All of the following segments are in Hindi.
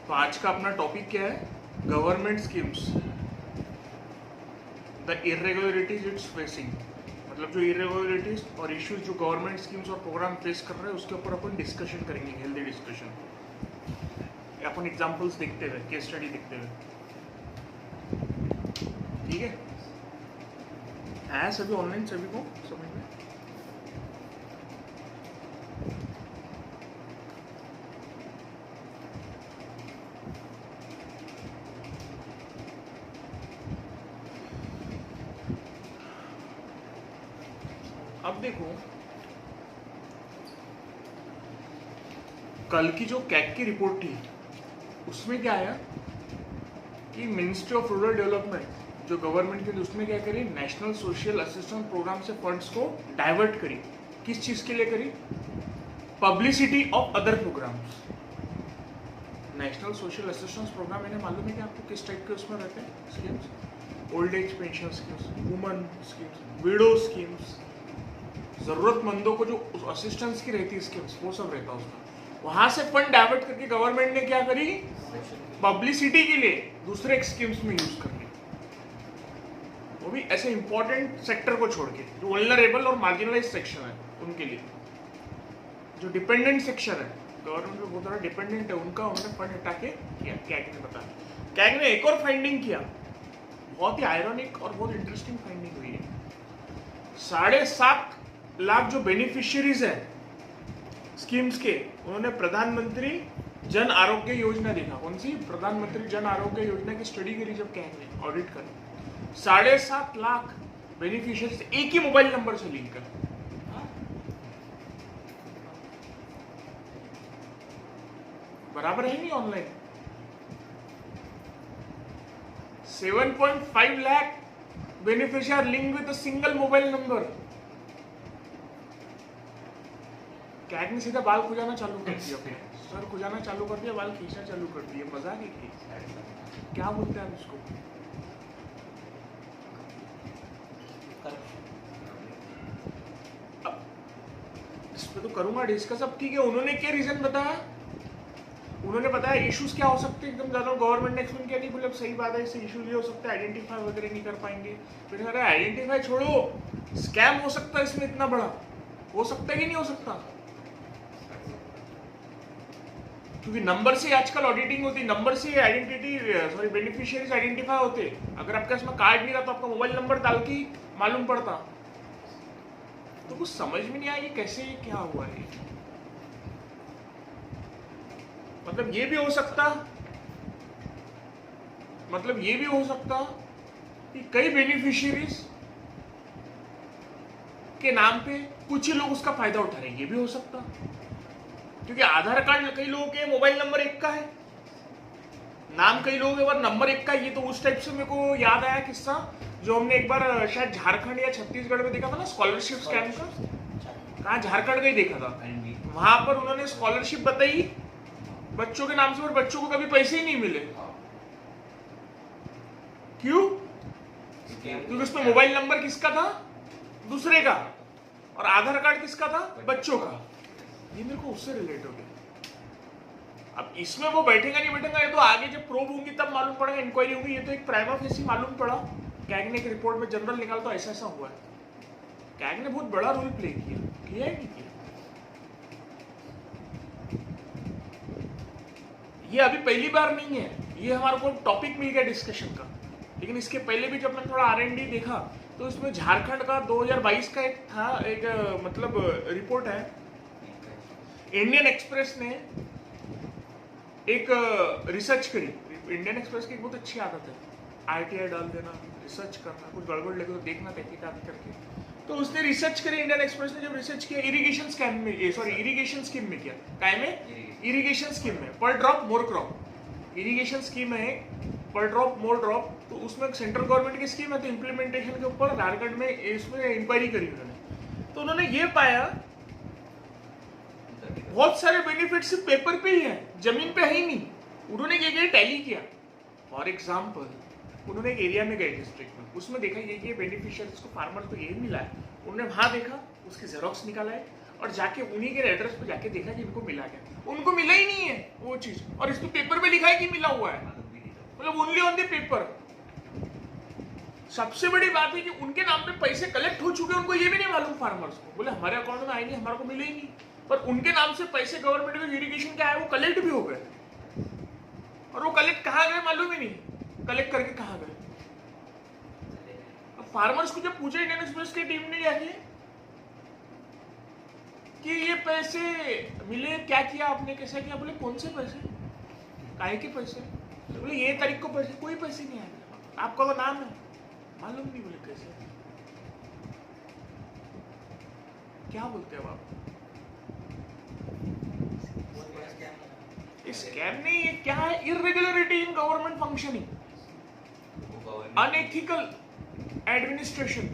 तो आज का अपना टॉपिक क्या है? Government schemes, the irregularities it's facing. मतलब जो इरेगुलरिटीज और इश्यूज जो गवर्नमेंट स्कीम्स और प्रोग्राम फेस कर रहे हैं उसके ऊपर अपन डिस्कशन करेंगे, हेल्दी डिस्कशन। अपन एग्जांपल्स देखते हुए, केस स्टडी देखते हुए, ठीक है सभी ऑनलाइन, सभी को समझ में? अब देखो, कल की जो कैग की रिपोर्ट थी उसमें क्या आया कि मिनिस्ट्री ऑफ रूरल डेवलपमेंट जो गवर्नमेंट की, उसमें क्या करी, नेशनल सोशल असिस्टेंस प्रोग्राम से फंड्स को डाइवर्ट करी। किस चीज के लिए करी? Publicity of other programmes. National social assistance programme, मैंने मालूम है कि आपको किस टाइप के उसमें रहते हैं schemes? Old age pension schemes, woman schemes, window schemes, जरूरतमंदों को जो असिस्टेंस की रहती है स्कीम्स, वो सब रहता है उसमें। वहां से फंड डाइवर्ट करके गवर्नमेंट ने क्या करी? पब्लिसिटी के लिए दूसरे स्कीम्स में यूज कर ली, वो भी ऐसे इंपॉर्टेंट सेक्टर को छोड़ के, जो वल्नरेबल और मार्जिनलाइज सेक्शन है उनके लिए। जो डिपेंडेंट सेक्शन है, गवर्नमेंट में बहुत सारा डिपेंडेंट है, उनका उन्होंने फंड हटा के किया। कैग ने बताया, कैग ने एक और फाइंडिंग किया, बहुत ही आयरॉनिक और बहुत इंटरेस्टिंग फाइंडिंग हुई है। 7.5 लाख जो बेनिफिशियरीज है स्कीम्स के, उन्होंने प्रधानमंत्री जन आरोग्य योजना देखा। कौन सी? प्रधानमंत्री जन आरोग्य योजना की स्टडी करी जब कैग ने, ऑडिट करी। 7.5 लाख बेनिफिशियरीज एक ही मोबाइल नंबर से लिंक कर। बराबर है नहीं online? 7.5 lakh beneficiary link with a single mobile number. CAG ने सीधा बाल खुजाना चालू कर दिया, अपने सर खुजाना चालू कर दिया, बाल खींचना चालू कर दिया। मजाक है कि क्या बोलते हैं उसको? इस पे तो करूंगा डिस्कस। अब ठीक है, उन्होंने क्या रीजन बताया? उन्होंने बताया इश्यूज क्या हो सकते हैं, एकदम ज्यादा गवर्नमेंट ने एक्सप्लेन किया। नहीं बोले सही बात है, इससे इश्यूज ये हो सकता है, आइडेंटिफाई वगैरह नहीं कर पाएंगे। फिर अरे आइडेंटिफाई छोड़ो, स्कैम हो सकता है इसमें इतना बड़ा। हो सकता है कि नहीं हो सकता? क्योंकि नंबर से आजकल ऑडिटिंग होती है, नंबर से आइडेंटिटी, सॉरी बेनिफिशियरीज आइडेंटिफाई होते। अगर आपके पास में कार्ड नहीं रहा तो आपका मोबाइल नंबर डाल के मालूम पड़ता। तो कुछ समझ में नहीं आया कैसे क्या हुआ है। मतलब ये भी हो सकता, कि कई बेनिफिशियरीज के नाम पे कुछ ही लोग उसका फायदा उठा रहे हैं। ये भी हो सकता, क्योंकि आधार कार्ड कई लोगों के मोबाइल नंबर एक का है, नाम कई लोगों के बार नंबर एक का। ये तो उस टाइप से मेरे को याद आया किस्सा जो हमने एक बार शायद झारखंड या छत्तीसगढ़ में देखा था ना, स्कॉलरशिप स्कैम का। कहाँ? झारखंड का ही देखा था। वहां पर उन्होंने स्कॉलरशिप बताई बच्चों के नाम से, और बच्चों को कभी पैसे ही नहीं मिले। क्यों? क्योंकि उसमें मोबाइल नंबर किसका था? दूसरे का, और आधार कार्ड किसका था? बच्चों का। ये मेरे को उससे रिलेट हो गया। अब इसमें वो बैठेगा नहीं बैठेगा, ये तो आगे जब प्रोब होंगी तब मालूम पड़ेगा, इंक्वायरी होगी। ये तो एक प्राइमा फेसी मालूम पड़ा। कैग ने एक रिपोर्ट में जनरल निकाला तो ऐसा ऐसा हुआ है। कैग ने बहुत बड़ा रोल प्ले किया है नहीं किया? ये अभी पहली बार नहीं है, ये हमारे को टॉपिक मिल गया डिस्कशन का। लेकिन इसके पहले भी जब मैंने थोड़ा R&D देखा तो इसमें झारखंड का 2022 का एक था, एक मतलब रिपोर्ट है। इंडियन एक्सप्रेस ने एक रिसर्च करी। इंडियन एक्सप्रेस की एक बहुत अच्छी आदत है, ITI डाल देना, रिसर्च करना, कुछ गड़बड़ लगे तो देखना तहकीकात करके। तो उसने रिसर्च करी, इंडियन एक्सप्रेस ने जब रिसर्च किया इरिगेशन स्कीम में, इरिगेशन स्कीम में किया। काय में? इरिगेशन स्कीम में, पर drop more crop. Irrigation scheme है पर ड्रॉप मोर ड्रॉप। तो उसमें सेंट्रल गवर्नमेंट की स्कीम है, तो इम्प्लीमेंटेशन के ऊपर झारखंड में इसमें इंक्वायरी करी उन्होंने। तो उन्होंने ये पाया बहुत सारे बेनिफिट सिर्फ पेपर पे ही है, जमीन पे है ही नहीं। उन्होंने ये टैली किया। फॉर एग्जाम्पल, उन्होंने एक एरिया में गए डिस्ट्रिक्ट में, उसमें देखा ये बेनिफिशियरीज को फार्मर को ये मिला है। उन्होंने वहां देखा, उसकी जेरोक्स निकाला है, और जाके उन्हीं के एड्रेस पे जाके देखा कि इनको मिला क्या, उनको मिला ही नहीं है वो चीज, और इस पे पेपर पे लिखा है कि मिला हुआ है, मतलब ओनली ऑन द पेपर। सबसे बड़ी बात है कि उनके नाम पे पैसे कलेक्ट हो चुके हैं, उनको ये भी नहीं मालूम फार्मर्स को, बोले हमारे अकाउंट में आए नहीं, हमारे को मिले ही नहीं, पर उनके नाम से पैसे गवर्नमेंट में इरिगेशन के आए वो कलेक्ट भी हो गए, और वो कलेक्ट कहाँ गए मालूम ही नहीं, कलेक्ट करके कहाँ गए। फार्मर्स को जब पूछा इंडियन एक्सप्रेस की टीम ने जाके कि ये पैसे मिले, क्या किया आपने, कैसा किया, बोले कौन से पैसे, काहे के पैसे, बोले ये तारीख को पैसे, कोई पैसे नहीं आए, आपका वो नाम है मालूम नहीं, बोले कैसे, क्या बोलते हो आप, स्कैम नहीं, ये क्या है, irregularity in government functioning, unethical administration,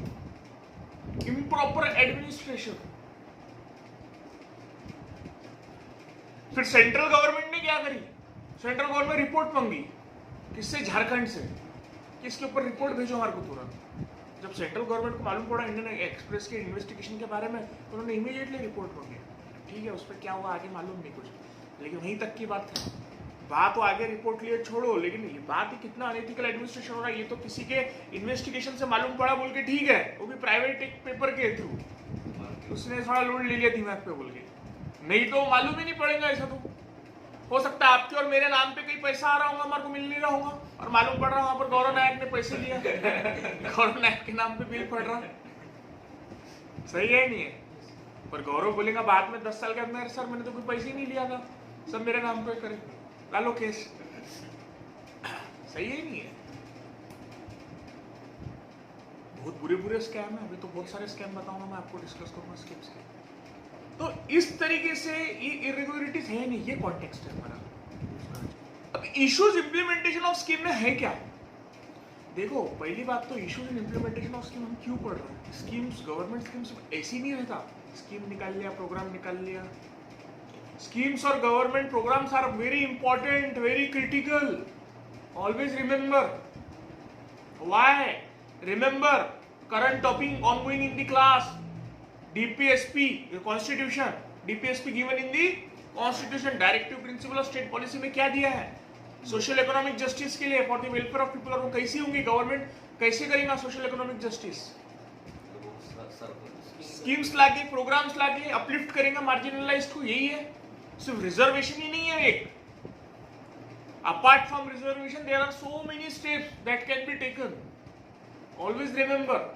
improper administration. फिर सेंट्रल गवर्नमेंट ने क्या करी, सेंट्रल गवर्नमेंट रिपोर्ट मांगी, किससे, झारखंड से, कि इसके ऊपर रिपोर्ट भेजो हमारे को तुरंत। जब सेंट्रल गवर्नमेंट को मालूम पड़ा इंडियन एक्सप्रेस के इन्वेस्टिगेशन के बारे में, तो उन्होंने इमीडिएटली रिपोर्ट मांगी, ठीक है उस पर क्या हुआ आगे मालूम नहीं कुछ, लेकिन वहीं तक की बात है, बात तो आगे रिपोर्ट लिए छोड़ो, लेकिन ये बात ही कितना अनएथिकल एडमिनिस्ट्रेशन हो रहा है, ये तो किसी के इन्वेस्टिगेशन से मालूम पड़ा बोल के ठीक है, वो भी प्राइवेट एक पेपर के थ्रू, उसने थोड़ा लोड ले लिया दिमाग पे बोल के, नहीं तो मालूम ही नहीं पड़ेगा। ऐसा तो हो सकता है आपके और मेरे नाम पे कहीं पैसा आ रहा होगा, हमारे को मिल नहीं रहा होगा, और मालूम पड़ रहा वहां पर गौरव नायक ने पैसे लिया, गौरव नायक के नाम पे बिल पड़ रहा, सही है नहीं है, पर गौरव बोलेगा बाद में 10 साल के अंदर, सर मैंने तो कोई पैसे ही नहीं लिया था, सब मेरे नाम पे करे, ला लो केस, सही है नहीं है। बहुत बुरे बुरे स्कैम है, अभी तो बहुत सारे स्कैम बताऊंगा मैं आपको, डिस्कस करूंगा स्कैम्स के। तो इस तरीके से ये इरेगुलरिटीज है नहीं, ये कॉन्टेक्स्ट है हमारा। अब इश्यूज इंप्लीमेंटेशन ऑफ स्कीम में है क्या, देखो पहली बात तो issues in implementation of scheme हम क्यों पढ़ रहे हैं, स्कीम्स, गवर्नमेंट स्कीम्स ऐसी नहीं रहता, स्कीम निकाल लिया, प्रोग्राम निकाल लिया, स्कीम्स और government programmes are very important, very critical, always remember, why, remember current topic ongoing in the class, DPSP, the Constitution, DPSP given in the Constitution, Directive Principle of State Policy में क्या दिया है, सोशल इकोनॉमिक जस्टिस के लिए, for the welfare of people, और वो कैसी होंगी, गवर्नमेंट कैसे करेगा सोशल इकोनॉमिक जस्टिस, स्कीम्स लाके, प्रोग्राम्स लाके अपलिफ्ट करेगा मार्जिनलाइज्ड को, यही है, सिर्फ रिजर्वेशन ही नहीं है एक, apart from reservation there are so many steps that can be taken, always remember,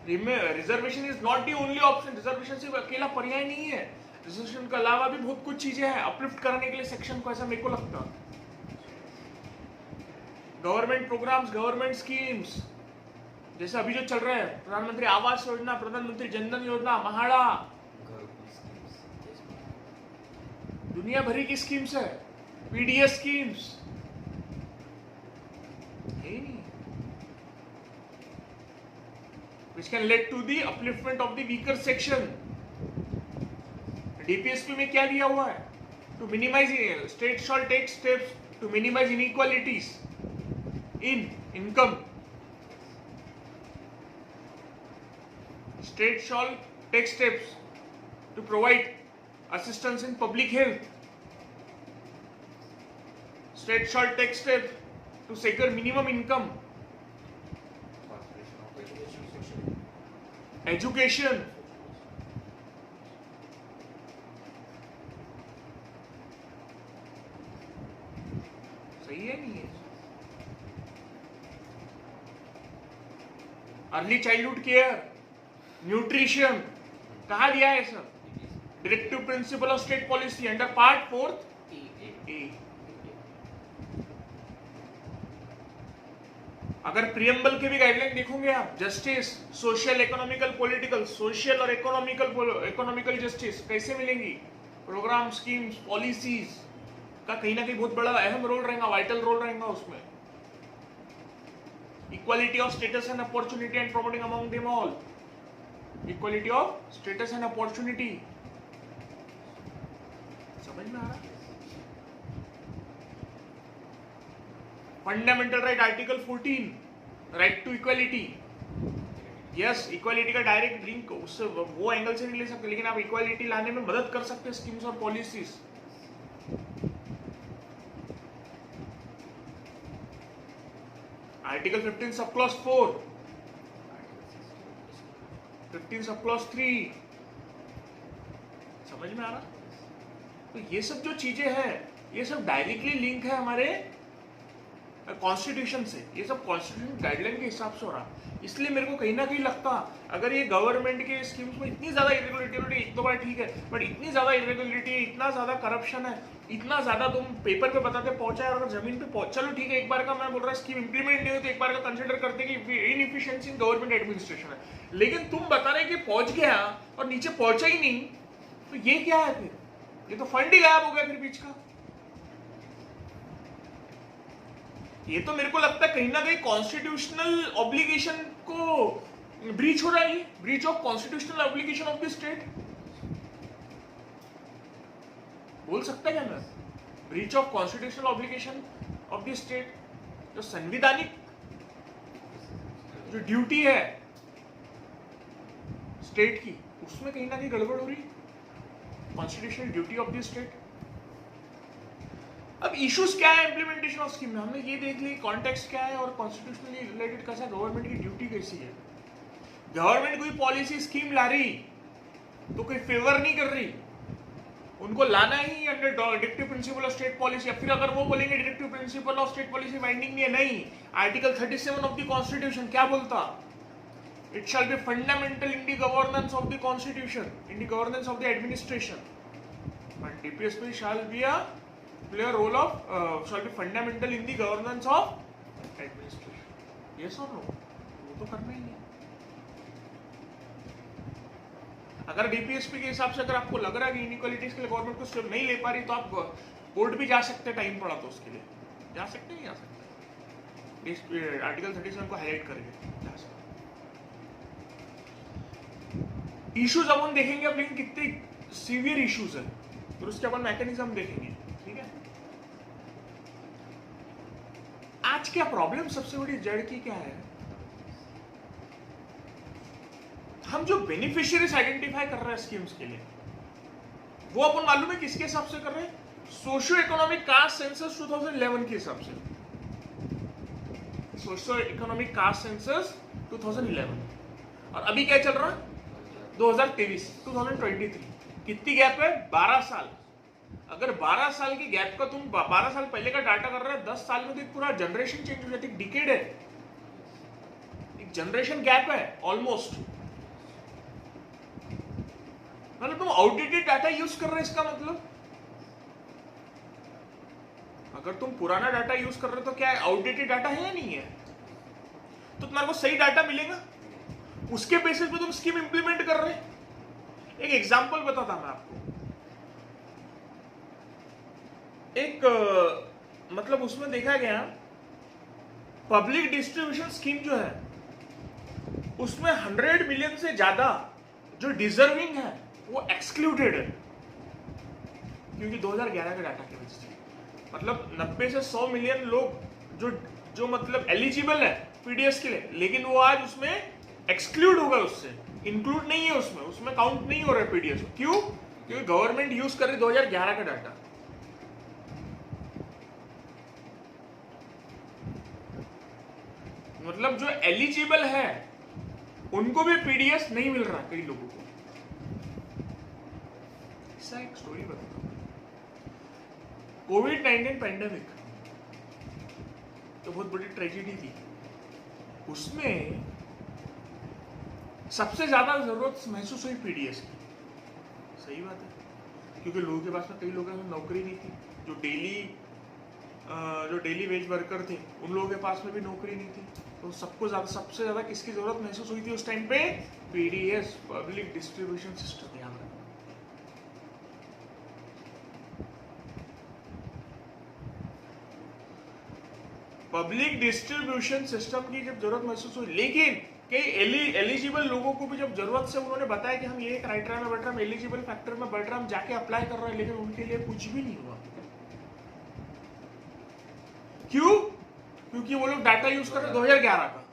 reservation is not the only option, reservation सिर्फ अकेला पर्याय नहीं है, रिजर्वेशन के अलावा भी बहुत कुछ चीजें हैं अपलिफ्ट करने के लिए सेक्शन को, ऐसा मेरे को लगता। गवर्नमेंट प्रोग्राम्स, गवर्नमेंट स्कीम्स, जैसे अभी जो चल रहा है प्रधानमंत्री आवास योजना, प्रधानमंत्री जनधन योजना, महाड़ा, दुनिया भरी की स्कीम्स है, PDS schemes, which can lead to the upliftment of the weaker section. DPSP में क्या दिया हुआ है, to minimize, state shall take steps to minimize inequalities in income, state shall take steps to provide assistance in public health, state shall take steps to secure minimum income, education, सही है नहीं है, अर्ली चाइल्डहुड केयर, न्यूट्रिशन, कहा दिया है sir, directive principle of state policy under part 4 ए। अगर प्रियम्बल के भी गाइडलाइन देखोगे आप, justice, social, economical, political, social और इकोनॉमिकल जस्टिस कैसे मिलेंगी, प्रोग्राम, स्कीम्स, पॉलिसीज का कहीं ना कहीं बहुत बड़ा अहम रोल रहेगा, वाइटल रोल रहेगा उसमें। Equality of status and opportunity and promoting among them all, equality of status and opportunity, समझ में आ रहा है। Fundamental right article 14, right to equality, yes, equality का डायरेक्ट लिंक उससे वो एंगल से नहीं ले सकते, लेकिन आप इक्वालिटी लाने में मदद कर सकते हैं स्कीम्स और policies. Article 15 sub clause 4, 15 sub clause 3, समझ में आ रहा? तो ये सब जो चीजें हैं ये सब डायरेक्टली लिंक है हमारे कॉन्स्टिट्यूशन से, ये सब कॉन्स्टिट्यूशन गाइडलाइन के हिसाब से हो रहा। इसलिए मेरे को कहीं ना कहीं लगता अगर ये गवर्नमेंट के स्कीम्स में इतनी ज्यादा इरेगुलरिटी, एक दो बार ठीक है, बट इतनी ज्यादा इरेगुलरिटी, इतना ज्यादा करप्शन है, इतना ज्यादा तुम पेपर पे बताते पहुंचा है और अगर जमीन पे पहुंच, चलो ठीक है एक बार का मैं बोल रहा स्कीम इंप्लीमेंट नहीं हुई तो एक बार का कंसिडर करते कि इनएफिशिएंसी इन गवर्नमेंट एडमिनिस्ट्रेशन है, लेकिन तुम बता रहे कि पहुंच गया और नीचे पहुंचा ही नहीं, तो ये क्या है फिर? ये तो फंड ही गायब हो गया फिर बीच का। ये तो मेरे को लगता है कहीं ना कहीं कॉन्स्टिट्यूशनल ऑब्लिगेशन को ब्रीच हो रहा है, breach of constitutional obligation of the state बोल सकता है क्या मैं? Breach of constitutional obligation of the state, जो संवैधानिक जो ड्यूटी है स्टेट की, उसमें कहीं ना कहीं गड़बड़ हो रही, constitutional duty of the state. अब इश्यूज क्या है इंप्लीमेंटेशन ऑफ स्कीम में, हमने ये देख ली कॉन्टेक्स्ट क्या है और कॉन्स्टिट्यूशनली रिलेटेड कैसा गवर्नमेंट की ड्यूटी कैसी है। गवर्नमेंट कोई पॉलिसी स्कीम ला रही तो कोई फेवर नहीं कर रही, उनको लाना ही under directive principle of state policy. फिर अगर वो बोलेंगे directive principle of state policy binding नहीं है, नहीं, आर्टिकल 37 ऑफ द कॉन्स्टिट्यूशन क्या बोलता? It shall be fundamental in the governance of the constitution, in the governance of the administration, but DPSP shall be a play a role of shall be fundamental in the governance of administration. Yes or no? वो तो करना ही है। अगर डीपीएसपी के हिसाब से अगर आपको लग रहा है कि इनइक्वालिटीज के लिए गवर्नमेंट को स्टेप नहीं ले पा रही तो आप कोर्ट भी जा सकते हैं, टाइम पड़ा तो उसके लिए जा सकते हैं, आर्टिकल 37 को हाईलाइट करके जा सकते। इश्यूज अब हम देखेंगे अब, लेकिन कितने सीवियर इश्यूज है फिर उसके अपन मैकेनिज्म देखेंगे, ठीक है। आज क्या प्रॉब्लम सबसे बड़ी जड़ की क्या है? हम जो बेनिफिशियरीज आइडेंटिफाई कर रहे हैं स्कीम्स के लिए, वो अपन मालूम है किसके हिसाब से कर रहे हैं? सोशियो इकोनॉमिक कास्ट सेंसस 2011 के हिसाब से, सोशियो इकोनॉमिक कास्ट सेंसस 2011। और अभी क्या चल रहा है? 2023 कितनी गैप है? 12 साल। अगर 12 साल की गैप का तुम 12 साल पहले का डाटा कर रहे हो, 10 साल में तो एक पूरा जनरेशन चेंज हो जाती है, डिकेड है, एक जनरेशन गैप है ऑलमोस्ट। मतलब तुम आउटडेटेड डाटा यूज कर रहे हो, इसका मतलब अगर तुम पुराना डाटा यूज कर रहे हो तो क्या आउटडेटेड डाटा है या नहीं है? तो तुम्हारे को सही डाटा मिलेगा, उसके बेसिस पे तुम स्कीम इंप्लीमेंट कर रहे। एक एग्जांपल बताता मैं आपको, एक मतलब उसमें देखा गया पब्लिक डिस्ट्रीब्यूशन स्कीम जो है उसमें 100 मिलियन से ज्यादा जो डिजर्विंग है वो एक्सक्लूडेड है, क्योंकि 2011 के डाटा के वजह से, मतलब 90 से 100 मिलियन लोग जो मतलब एलिजिबल है पीडीएस के लिए, लेकिन वो आज उसमें एक्सक्लूड होगा, उससे इंक्लूड नहीं है, उसमें काउंट नहीं हो रहा है पीडीएस। क्यों? क्योंकि गवर्नमेंट यूज कर रही 2011 का डाटा। मतलब जो एलिजिबल है उनको भी पीडीएस नहीं मिल रहा कई लोगों को। इसका एक स्टोरी बताता हूं। कोविड-19 पैंडेमिक तो बहुत बड़ी ट्रेजेडी थी, उसमें सबसे ज्यादा जरूरत महसूस हुई पीडीएस की। सही बात है, क्योंकि लोगों के पास में कई लोगों में नौकरी नहीं थी, जो डेली वेज वर्कर थे उन लोगों के पास में भी नौकरी नहीं थी, तो सबसे ज्यादा किसकी जरूरत महसूस हुई थी उस टाइम पे? PDS, public distribution system. ध्यान रखना, पब्लिक डिस्ट्रीब्यूशन सिस्टम की जब जरूरत महसूस हुई, लेकिन कई एलिजिबल लोगों को भी जब जरूरत से उन्होंने बताया कि हम ये क्राइटेरिया में बढ़ रहे हैं, एलिजिबल फैक्टर में बढ़ रहे हैं, हम जाके अप्लाई कर रहे हैं, लेकिन उनके लिए कुछ भी नहीं हुआ। क्यों? क्योंकि वो लोग डाटा यूज कर रहे 2011 का।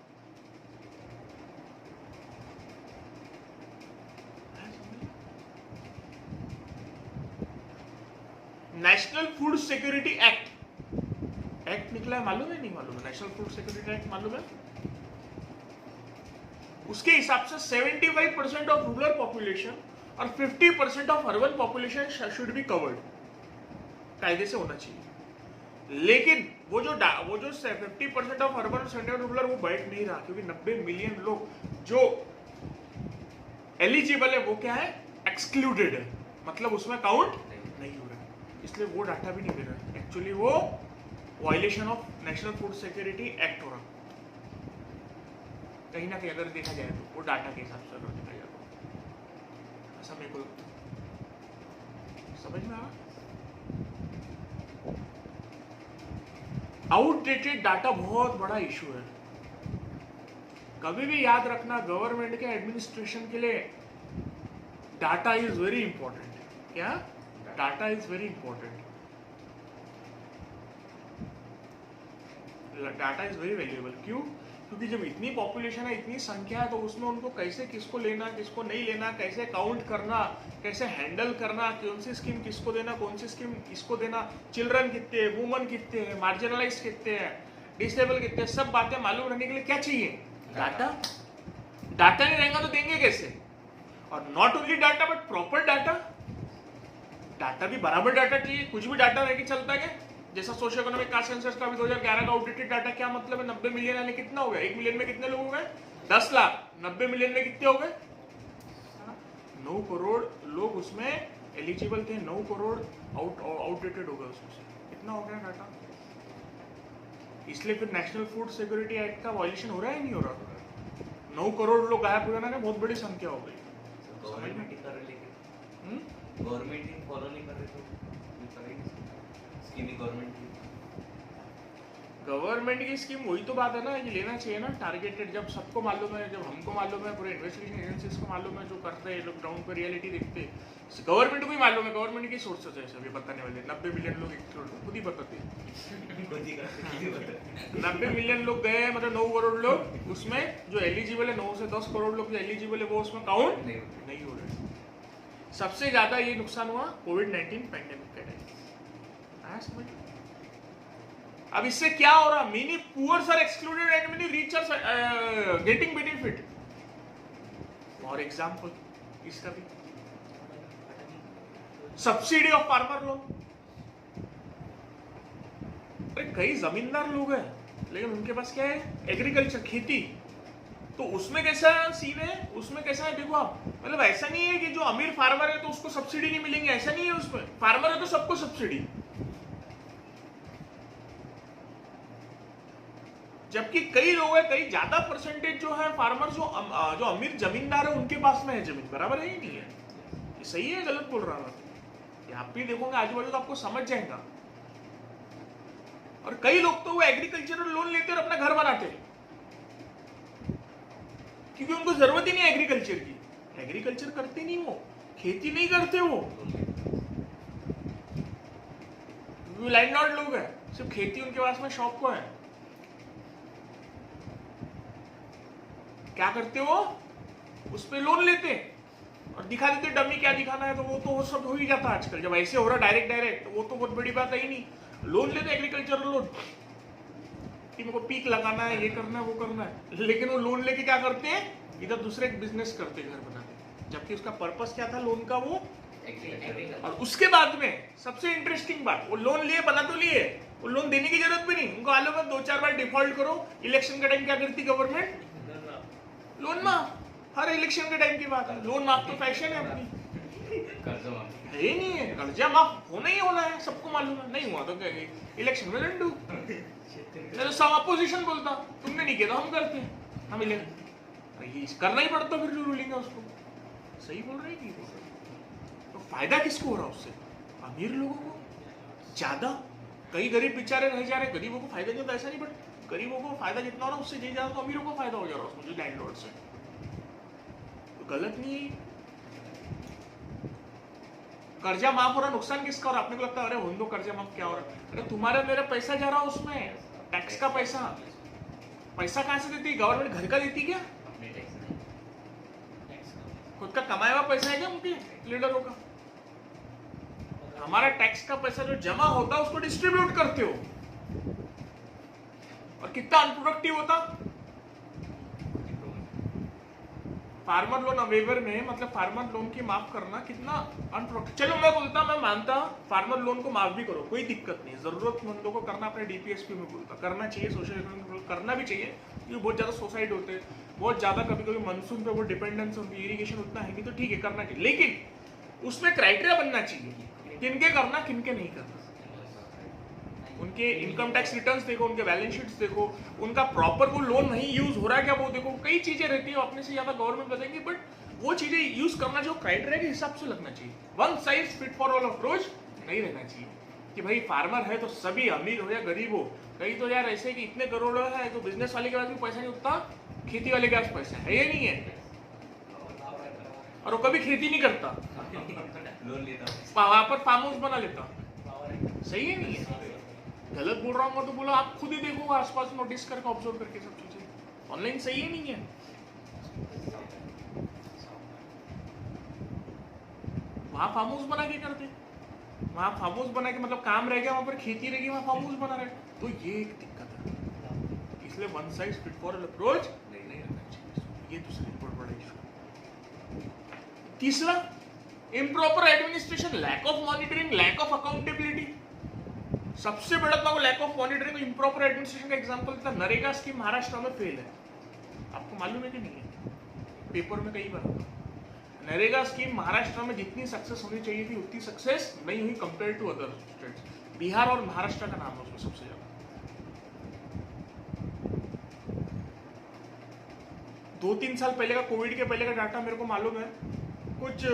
नेशनल फूड सिक्योरिटी एक्ट निकला है, मालूम है नहीं मालूम है? नेशनल फूड सिक्योरिटी एक्ट मालूम है? उसके हिसाब से 75% ऑफ रूरल पॉपुलेशन और 50% of urban population should be covered, कायदे से होना चाहिए। लेकिन वो जो 50% ऑफ अर्बन और 70% रूरल वो बैठ नहीं रहा, क्योंकि 90 मिलियन लोग जो एलिजिबल है वो क्या है, एक्सक्लूडेड है, मतलब उसमें काउंट नहीं हो रहा है, इसलिए वो डाटा भी नहीं दे रहा है। एक्चुअली वो violation of national food security act हो रहा कहीं ना कहीं, अगर देखा जाए तो वो डाटा के हिसाब से देखा जाए तो ऐसा मेरे को समझ में आ। आउटडेटेड डाटा बहुत बड़ा इशू है। कभी भी याद रखना, गवर्नमेंट के एडमिनिस्ट्रेशन के लिए डाटा इज वेरी इंपॉर्टेंट। क्या? Data is very important, data is very valuable. क्यों? क्योंकि जब इतनी पॉपुलेशन है, इतनी संख्या है, तो उसमें उनको कैसे किसको लेना, किसको नहीं लेना, कैसे काउंट करना, कैसे हैंडल करना, कौन सी स्कीम किसको देना, कौन सी स्कीम किसको देना, चिल्ड्रन कितने हैं, वुमन कितने हैं, मार्जिनलाइज कितने हैं, डिसेबल कितने हैं, सब बातें मालूम रहने के लिए क्या चाहिए? डाटा। डाटा नहीं रहेगा तो देंगे कैसे? और not only data but proper data. Data भी बराबर डाटा चाहिए, कुछ भी डाटा रह के चलता है क्या? जैसा सोशल इकोनॉमिक कास्ट सेंसस का भी 2011 का आउटडेटेड डाटा, क्या मतलब है? 90 मिलियन यानी कितना हो गया? 1 मिलियन में कितने लोग हो गए? 10 लाख। 90 मिलियन में कितने हो गए? 9 करोड़ लोग उसमें एलिजिबल थे, 9 करोड़ आउटडेटेड हो गए उसमें से। कितना हो गया डाटा? इसलिए फिर नेशनल फूड सिक्योरिटी एक्ट का वायलेशन हो रहा है नहीं हो रहा? 9 करोड़ लोग गायब हो जाना, बहुत बड़ी संख्या हो गई। गवर्नमेंट ही कर रही, लेकिन गवर्नमेंट ही फॉलो नहीं कर रही तो स्कीम ही गवर्नमेंट की स्कीम वही तो बात है ना, ये लेना चाहिए ना टारगेटेड। जब सबको मालूम है, जब हमको मालूम है, पूरे इन्वेस्टिगेशन एजेंसीज को मालूम है, जो करते हैं लोग ग्राउंड पर रियलिटी देखते हैं, गवर्नमेंट को ही मालूम है, गवर्नमेंट की सोर्सेस है सभी बताने वाले। 90 मिलियन लोग खुद ही बताते हैं, 90 मिलियन लोग गए, मतलब 9 करोड़ लोग उसमें जो एलिजिबल है, 9 से 10 करोड़ लोग जो एलिजिबल है वो उसमें काउंट नहीं हो रहे। सबसे ज्यादा ये नुकसान हुआ कोविड-19 पैंडेमिक के टाइम। आया समझ? अब इससे क्या हो रहा? Many poors are excluded and many rich are getting benefit. For example इसका भी सब्सिडी ऑफ फार्मर लोन। अरे कई जमींदार लोग हैं लेकिन उनके पास क्या है? एग्रीकल्चर, खेती। तो उसमें कैसा सीन है? उसमें कैसा है देखो आप, मतलब ऐसा नहीं है कि जो अमीर फार्मर है तो उसको सब्सिडी नहीं मिलेंगे, ऐसा नहीं है। उसमें फार्मर है तो सबको सब्सिडी, जबकि कई लोग हैं, कई ज्यादा परसेंटेज जो है फार्मर, जो अमीर जमींदार है उनके पास में है जमीन। बराबर है ही नहीं है? ये सही है गलत बोल रहा मैं? आप भी देखोगे आजू बाजू तो आपको समझ जाएगा। और कई लोग तो वो एग्रीकल्चरल लोन लेते और अपना घर बनाते हैं, क्योंकि उनको जरूरत ही नहीं एग्रीकल्चर की। एग्रीकल्चर करते नहीं, वो खेती नहीं करते, वो लैंडलॉर्ड लोग हैं, सिर्फ खेती उनके पास में शौक को है। क्या करते हो? उस पे लोन लेते और दिखा देते डमी, क्या दिखाना है, तो वो सब हो ही जाता है आजकल। जब ऐसे हो रहा डायरेक्ट तो वो तो बहुत बड़ी बात है ही नहीं। लोन लेते एग्रीकल्चरल लोन कि मेरे को पीक लगाना है, ये करना है, वो करना है, लेकिन वो लोन लेके क्या करते हैं? इधर दूसरे बिजनेस करते, घर बनाते, जबकि उसका पर्पस क्या था लोन का? वो और उसके बाद में सबसे इंटरेस्टिंग बात, वो लोन लिए, बना तो लिए, वो लोन देने की जरूरत भी नहीं उनको। आलू में 2-4 बार डिफॉल्ट करो। इलेक्शन का टाइम क्या करती गवर्नमेंट? लोन माफ। हर इलेक्शन के टाइम की बात है, लोन माफ तो फैशन है अपनी, है ही नहीं है। कर्जा माफ होना ही होना है, सबको मालूम है। नहीं हुआ तो क्या, इलेक्शन में लंडू। तो सब अपोजिशन बोलता तुमने नहीं किया तो हम करते हैं, हम इलेक्शन करना ही पड़ता, फिर जो रूलिंग है उसको। सही बोल रहे हैं। तो फायदा किसको हो रहा उससे? अमीर लोगों को ज्यादा। कई गरीब बेचारे रह जा रहे, गरीबों को फायदा नहीं होता ऐसा नहीं, बट गरीबों को फायदा जितना हो रहा उससे ज्यादा तो अमीरों को फायदा हो जा रहा है उसमें, जो लैंडलॉर्ड से। तो गलत नहीं है। कर्जा माफ हो रहा, नुकसान किसका हो रहा? अपने को लगता है अरे होने दो कर्जा माफ, क्या हो रहा? अरे तुम्हारा मेरा पैसा जा रहा उसमें, टैक्स का पैसा। पैसा कहां से देती है गवर्नमेंट? घर का देती क्या? खुद का कमाया हुआ पैसा है क्या उनके लीडरों का? हमारा टैक्स का पैसा जो जमा होता है उसको डिस्ट्रीब्यूट करते हो, और कितना अनप्रोडक्टिव होता। फार्मर लोन वेवर में मतलब फार्मर लोन की माफ करना कितना अनप्रोडक्टिव। चलो मैं बोलता, मैं मानता फार्मर लोन को माफ भी करो, कोई दिक्कत नहीं, जरूरतमंदों को करना, अपने डीपीएसपी में बोलता करना चाहिए, सोशल इकोनॉमिक करना भी चाहिए, क्योंकि बहुत ज्यादा सुसाइड होते हैं, बहुत ज्यादा कभी कभी मानसून पे वो डिपेंडेंस होती है, इरिगेशन उतना है नहीं, तो ठीक है करना चाहिए, लेकिन उसमें क्राइटेरिया बनना चाहिए किनके करना किनके नहीं करना। उनके इनकम टैक्स रिटर्न्स देखो, उनके बैलेंस शीट्स देखो, उनका प्रॉपर वो लोन नहीं यूज हो रहा है क्या वो देखो, कई चीजें रहती है, अपने से ज्यादा गवर्नमेंट बताएंगे, बट वो चीजें यूज करना जो क्राइटेरिया के हिसाब से लगना चाहिए। One size fit for all approach नहीं रहना चाहिए कि भाई फार्मर है तो सभी अमीर हो या गरीब हो। कई तो यार ऐसे कि इतने करोड़ है तो बिजनेस वाले के पास भी पैसा नहीं उतना, खेती वाले के पास पैसा है या नहीं है, और वो कभी खेती नहीं करता, वहां पर फार्म हाउस बना लेता। सही है नहीं है, गलत बोल रहा हूँ तो बोलो, आप खुद ही देखो आसपास, नोटिस करके ऑब्जर्व करके सब चीजें ऑनलाइन। सही है नहीं है, वहां फार्म हाउस बना के करते, वहां फार्म हाउस बना के मतलब काम रह गया, वहां पर खेती रहेगी, वहां फार्म हाउस बना रहे, तो ये एक दिक्कत है। इसलिए one size fit for all approach नहीं रखना चाहिए, ये दूसरी बहुत बड़ा इशू। तीसरा, improper administration, lack of monitoring, lack of accountability. सबसे बड़ा तो lack of monitoring, improper administration का एग्जांपल था, नरेगा स्कीम महाराष्ट्र में फेल है, आपको मालूम है कि नहीं है, पेपर में कई बार आता। नरेगा स्कीम महाराष्ट्र में जितनी सक्सेस होनी चाहिए थी उतनी सक्सेस नहीं हुई compare to other states. Bihar और महाराष्ट्र का नाम है उसमें सबसे ज्यादा। 2-3 साल पहले का, कोविड के पहले का डाटा मेरे को मालूम है, कुछ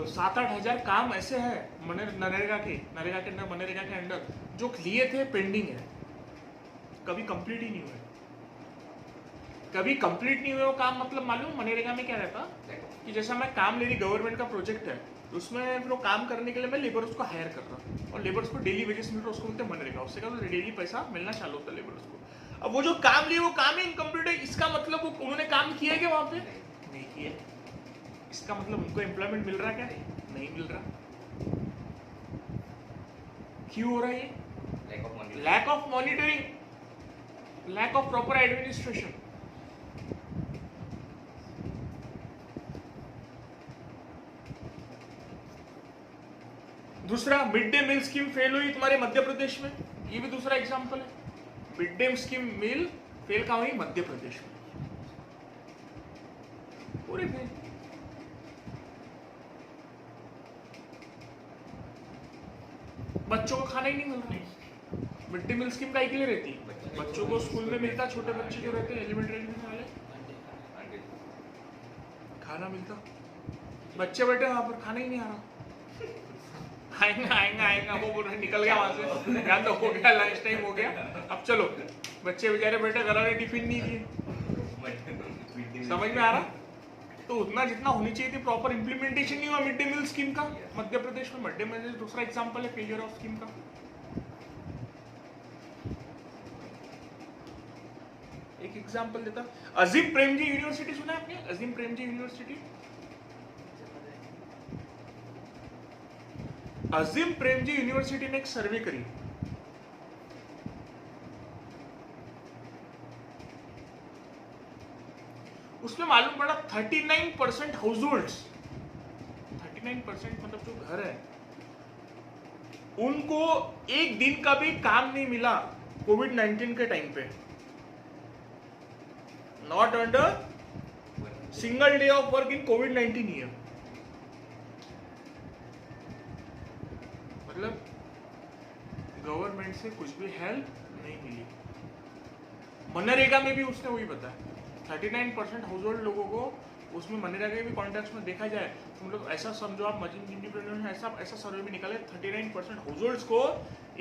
7-8 हजार काम ऐसे हैं नरेगा के अंदर, मनरेगा के अंदर जो लिए थे पेंडिंग है, कभी कंप्लीट ही नहीं हुए। कभी कंप्लीट नहीं हुए वो काम, मतलब मालूम मनरेगा में क्या रहता कि जैसा मैं काम ले रही, गवर्नमेंट का प्रोजेक्ट है, उसमें फिर वो काम करने के लिए मैं लेबर्स को हायर कर रहा हूँ, और लेबर्स को डेली वेजेस मिल रहा है, उसको बोलते हैं मनरेगा, उससे क्या डेली पैसा मिलना चालू होता है लेबर्स को। अब वो जो काम लिए वो काम ही इनकम्प्लीट है, इसका मतलब वो उन्होंने काम किया क्या वहां पे? नहीं किया। इसका मतलब उनको एम्प्लॉयमेंट मिल रहा क्या? नहीं मिल रहा। क्यों हो रहा है ये? Lack of monitoring, lack of proper administration. दूसरा, mid day meal scheme fail हुई तुम्हारे मध्य प्रदेश में, ये भी दूसरा एग्जांपल है। मिड डे स्कीम मील फेल कहां हुई? मध्य प्रदेश में, पूरी फेल। बच्चों को खाना ही नहीं मिल रहा। मिड डे मील स्कीम का के लिए रहती है, बच्चों को स्कूल में मिलता, छोटे बच्चे जो रहते हैं एलिमेंट्री वाले, खाना मिलता, बच्चे बैठे वहां पर, खाना ही नहीं आ रहा। आएगा वो बोल रहे निकल गया वहां से, याद तो हो गया, लंच टाइम हो गया, अब चलो। बच्चे बेचारे बैठे, घर वाले टिफिन नहीं दिए। समझ में आ रहा? तो उतना जितना होनी चाहिए थी प्रॉपर इंप्लीमेंटेशन नहीं हुआ मिड डे मील स्कीम का मध्य प्रदेश में। मिड डे मील दूसरा एग्जांपल है फेलियर ऑफ स्कीम का। एक एग्जांपल देता, अजीम प्रेमजी यूनिवर्सिटी सुना है आपने? अजीम प्रेमजी यूनिवर्सिटी, अजीम प्रेमजी यूनिवर्सिटी ने एक सर्वे करी, उसमें मालूम पड़ा 39% हाउस होल्ड्स, 39% मतलब जो घर है, उनको एक दिन का भी काम नहीं मिला कोविड-19 के टाइम पे। Not under single day of work in covid year. मतलब गवर्नमेंट से कुछ भी हेल्प नहीं मिली। मनरेगा में भी उसने वही बताया, 39% हाउस होल्ड लोगों को उसमें मनरेगा के भी कॉन्टेक्स्ट में देखा जाए तो मतलब ऐसा समझो आप, मजीद इंडिपेंडेंट ऐसा सर्वे भी निकाले, 39% हाउस होल्ड्स को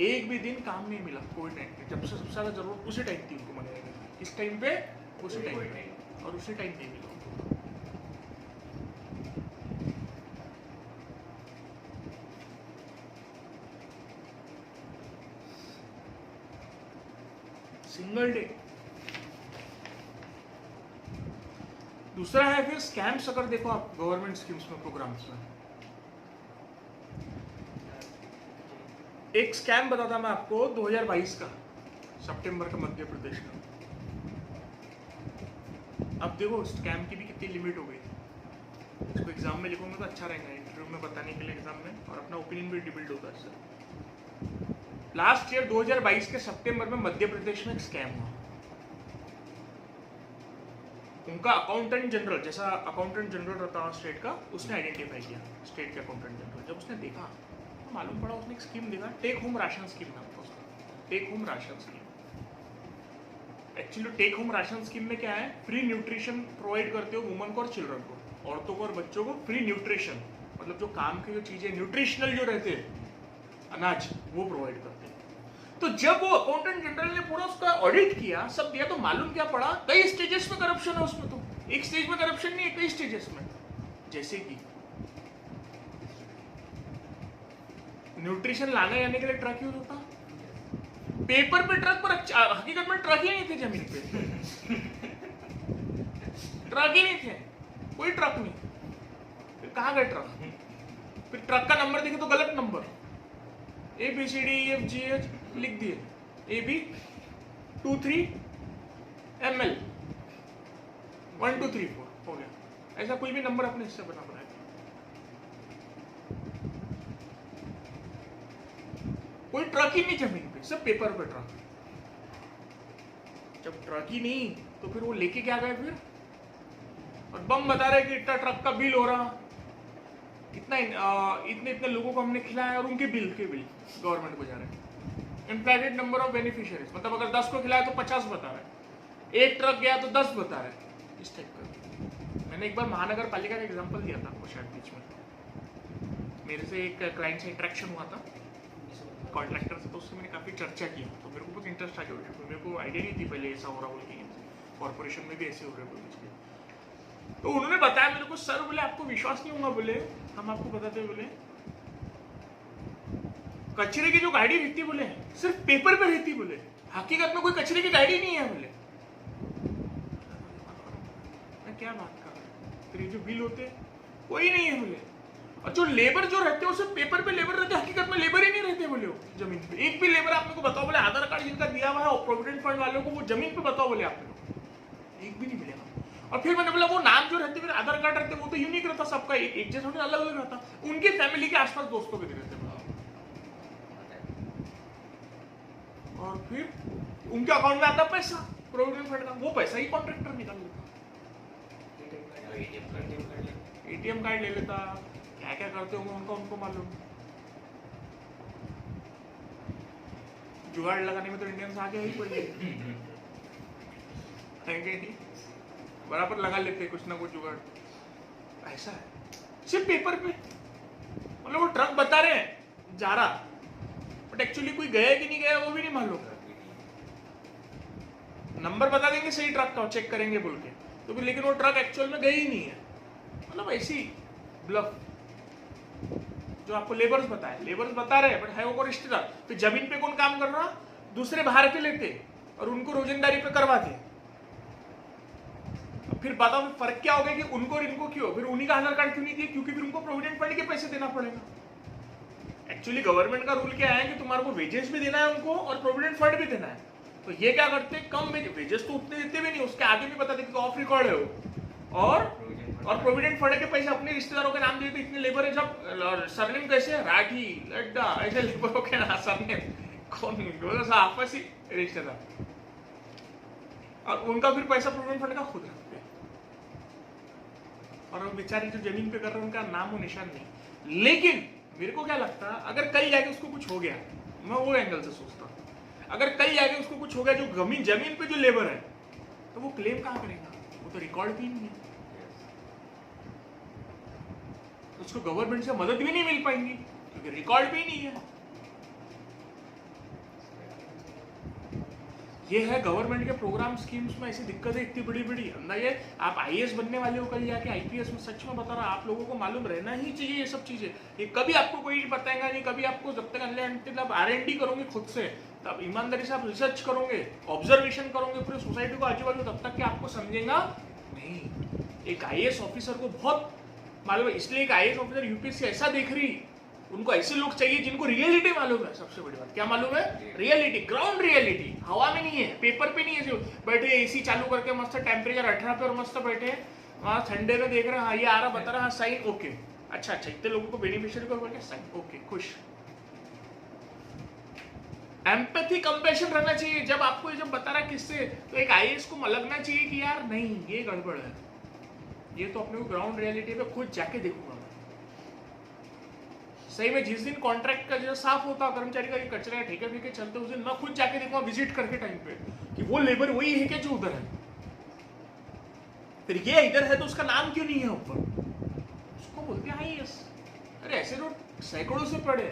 एक भी दिन काम नहीं मिला कोविड-19, जब से सबसे ज्यादा जरूरत उसी टाइम थी उनको मनरेगा की। इस टाइम पे उसी टाइम पे, और उसी टाइम नहीं मिला। Single day. दूसरा है फिर स्कैम्स। अगर देखो आप गवर्नमेंट स्कीम्स में, प्रोग्राम्स में, एक स्कैम बताता मैं आपको 2022 का, सितंबर का, मध्य प्रदेश का। अब देखो स्कैम की भी कितनी लिमिट हो गई। इसको एग्जाम में लिखूंगा तो अच्छा रहेगा, इंटरव्यू में बताने के लिए एग्जाम में, और अपना ओपिनियन भी डिबिल्ड होता है इससे। लास्ट ईयर 2022 के सितंबर में मध्य प्रदेश में एक स्कैम हुआ। उनका अकाउंटेंट जनरल, जैसा अकाउंटेंट जनरल रहता है स्टेट का, उसने आइडेंटिफाई किया, स्टेट के अकाउंटेंट जनरल। जब उसने देखा तो मालूम पड़ा, उसने एक स्कीम देखा, टेक होम राशन स्कीम नाम था उसका, take home ration scheme. Actually take home ration scheme में क्या है, फ्री न्यूट्रिशन प्रोवाइड करते हो वुमन को और चिल्ड्रन को, औरतों को और बच्चों को फ्री न्यूट्रिशन, मतलब जो काम की जो चीजें न्यूट्रिशनल जो रहते हैं अनाज, वो प्रोवाइड करते हैं। तो जब वो अकाउंटेंट जनरल ने पूरा उसका ऑडिट किया, सब दिया, तो मालूम क्या पड़ा, कई स्टेजेस में करप्शन है उसमें। तो एक स्टेज में करप्शन नहीं है, कई स्टेजेस में। जैसे कि न्यूट्रिशन लाने आने के लिए ट्रक यूज होता, पेपर पे ट्रक, पर हकीकत में ट्रक ही नहीं थे जमीन पे। ट्रक ही नहीं थे, कोई ट्रक नहीं। फिर कहां गए ट्रक? फिर ट्रक का नंबर देखे तो गलत नंबर, ABCDEFGH लिख दिए, AB 23 ML 1 2 3 4 हो गया। ऐसा कोई भी नंबर अपने हिस्से बना बनाया, कोई ट्रक ही नहीं जमीन पे, सब पेपर पे ट्रक। जब ट्रक ही नहीं तो फिर वो लेके क्या गए फिर, और बम बता रहे कि इतना ट्रक का बिल हो रहा, इतना इतने इतने लोगों को हमने खिलाया, और उनके बिल गवर्नमेंट को जा रहे हैं। इनफाइनाइट नंबर ऑफ बेनिफिशियरीज, मतलब अगर 10 को खिलाया तो 50 बता रहे, एक ट्रक गया तो 10 बता रहे, इस टाइप का। मैंने एक बार महानगर पालिका का एग्जांपल दिया था आपको शायद बीच में। मेरे से एक क्लाइंट से इंटरेक्शन हुआ था, कॉन्ट्रैक्टर से, तो उससे मैंने काफ़ी चर्चा की, तो मेरे को बहुत इंटरेस्ट आ गया। तो मेरे को आइडिया नहीं थी पहले ऐसा हो रहा बोल के, कॉर्पोरेशन में भी ऐसे हो रहे बोल के। तो उन्होंने बताया मेरे को, सर बोले आपको विश्वास नहीं होगा, बोले हम आपको बताते, बोले कचरे की जो गाड़ी रहती, बोले सिर्फ पेपर पे रहती, बोले हकीकत में कोई कचरे की गाड़ी नहीं है, बोले। मैं क्या बात कर रहा हूँ, फिर जो बिल होते कोई नहीं है, बोले। और जो लेबर जो रहते हैं, सिर्फ पेपर पे लेबर रहते, हकीकत में लेबर ही नहीं रहते, बोले वो जमीन पे। एक भी लेबर आप मेरे को बताओ, बोले आधार कार्ड जिनका दिया हुआ है और प्रोविडेंट फंड वालों को, वो जमीन पे बताओ, बोले आप मेरे को एक भी नहीं मिलेगा। और फिर मैंने बोला वो नाम जो रहते, फिर आधार कार्ड रहते, वो तो यूनिक रहता सबका, एक जैसा अलग अलग रहता, उनकी फैमिली के आसपास दोस्तों के रहते। और फिर उनके अकाउंट में आता पैसा प्रोविडेंट फंड का, वो पैसा ही कॉन्ट्रैक्टर निकाल लेता, ATM कार्ड ले लेता, क्या क्या करते होंगे उनको मालूम। जुगाड़ लगाने में तो इंडियंस आगे ही पड़े नहीं, बराबर लगा लेते कुछ ना कुछ जुगाड़। ऐसा है सिर्फ पेपर पे, मतलब वो ट्रक बता रहे हैं जा रहा, बट एक्चुअली कोई गया कि नहीं गया वो भी नहीं मालूम। नंबर बता देंगे सही ट्रक का, चेक करेंगे बोल के, तो फिर लेकिन वो ट्रक एक्चुअल में गई ही नहीं है। मतलब ऐसी ब्लफ जो आपको लेबर्स बताए, लेबर्स बता रहे हैं बट है वो रिश्तेदार। फिर जमीन पे कौन काम कर रहा, दूसरे बाहर के लेते और उनको रोजंदारी पे करवाते। फिर बताओ फर्क क्या हो गया कि उनको और इनको क्यों, फिर उन्हीं का आधार कार्ड क्यों नहीं दिए, क्योंकि फिर उनको प्रोविडेंट फंड के पैसे देना पड़ेगा। एक्चुअली गवर्नमेंट का रूल क्या है कि तुम्हारे को वेजेस भी देना है उनको और प्रोविडेंट फंड भी देना है। तो ये क्या करते हैं, कम वेजेस तो उतने देते भी नहीं, उसके आगे भी बता देते ऑफ रिकॉर्ड है वो, और प्रोविडेंट फंड के पैसे अपने रिश्तेदारों के नाम देते। इतने लेबर है, जब सरनेम कैसे है, राठी लड्डा, ऐसे लेबरों के ना सरनेम कौन आपस ही रिश्तेदार, और उनका फिर पैसा प्रोविडेंट फंड का खुद रखते हैं। और वो बेचारे जो जमीन पे कर रहे हैं उनका नाम और निशान नहीं। लेकिन मेरे को क्या लगता है, अगर कल जाके उसको कुछ हो गया, मैं वो एंगल से सोचता हूँ, अगर कल जाके उसको कुछ हो गया, जो जमीन पे जो लेबर है, तो वो क्लेम कहाँ करेगा, वो तो रिकॉर्ड भी नहीं है, तो उसको गवर्नमेंट से मदद भी नहीं मिल पाएंगी क्योंकि रिकॉर्ड भी नहीं है। ये है गवर्नमेंट के प्रोग्राम स्कीम्स में ऐसी दिक्कतें इतनी बड़ी बड़ी। अंदाजे आप IAS बनने वाले हो, कल जाके IPS में, सच में बता रहा, आप लोगों को मालूम रहना ही चाहिए ये सब चीजें। ये कभी आपको कोई बताएगा नहीं, कभी आपको जब तक आप R&D करोगे खुद से, तब ईमानदारी से आप रिसर्च करोगे, ऑब्जर्वेशन करोगे पूरी सोसाइटी को आजू बाजू, तब तक कि आपको समझेगा नहीं। एक IAS ऑफिसर को बहुत मालूम है, इसलिए एक IAS ऑफिसर UPSC ऐसा देख रही, उनको ऐसे लोग चाहिए जिनको रियलिटी मालूम है। सबसे बड़ी बात क्या मालूम है? Reality, ground reality. हवा में नहीं है, पेपर पे नहीं है, बैठे एसी चालू करके मस्त टेम्परेचर 18 पे और मस्त बैठे वहां ठंडे में देख रहे हैं, हाँ ये आ रहा बता रहा, हाँ साइन ओके, अच्छा इतने लोगों को बेनिफिशियरी को बोल के साइन ओके, खुश। एम्पैथी कंपैशन रहना चाहिए। जब आपको ये जब बता रहा किससे, तो एक आईएएस को लगना चाहिए कि यार नहीं ये गड़बड़ है, ये तो अपने को ग्राउंड रियलिटी पे खुद जाके देखूंगा मैं। सही में जिस दिन कॉन्ट्रैक्ट का जो साफ होता कर्मचारी का, कचरा ठेके फेंके चलते, उस दिन मैं खुद जाके देखूंगा विजिट करके टाइम पे कि वो लेबर वही है क्या जो उधर है। फिर ये इधर है तो उसका नाम क्यों नहीं है ऊपर? उसको बोलते हैं आईएएस। अरे ऐसे लोग सैकड़ों से पढ़े।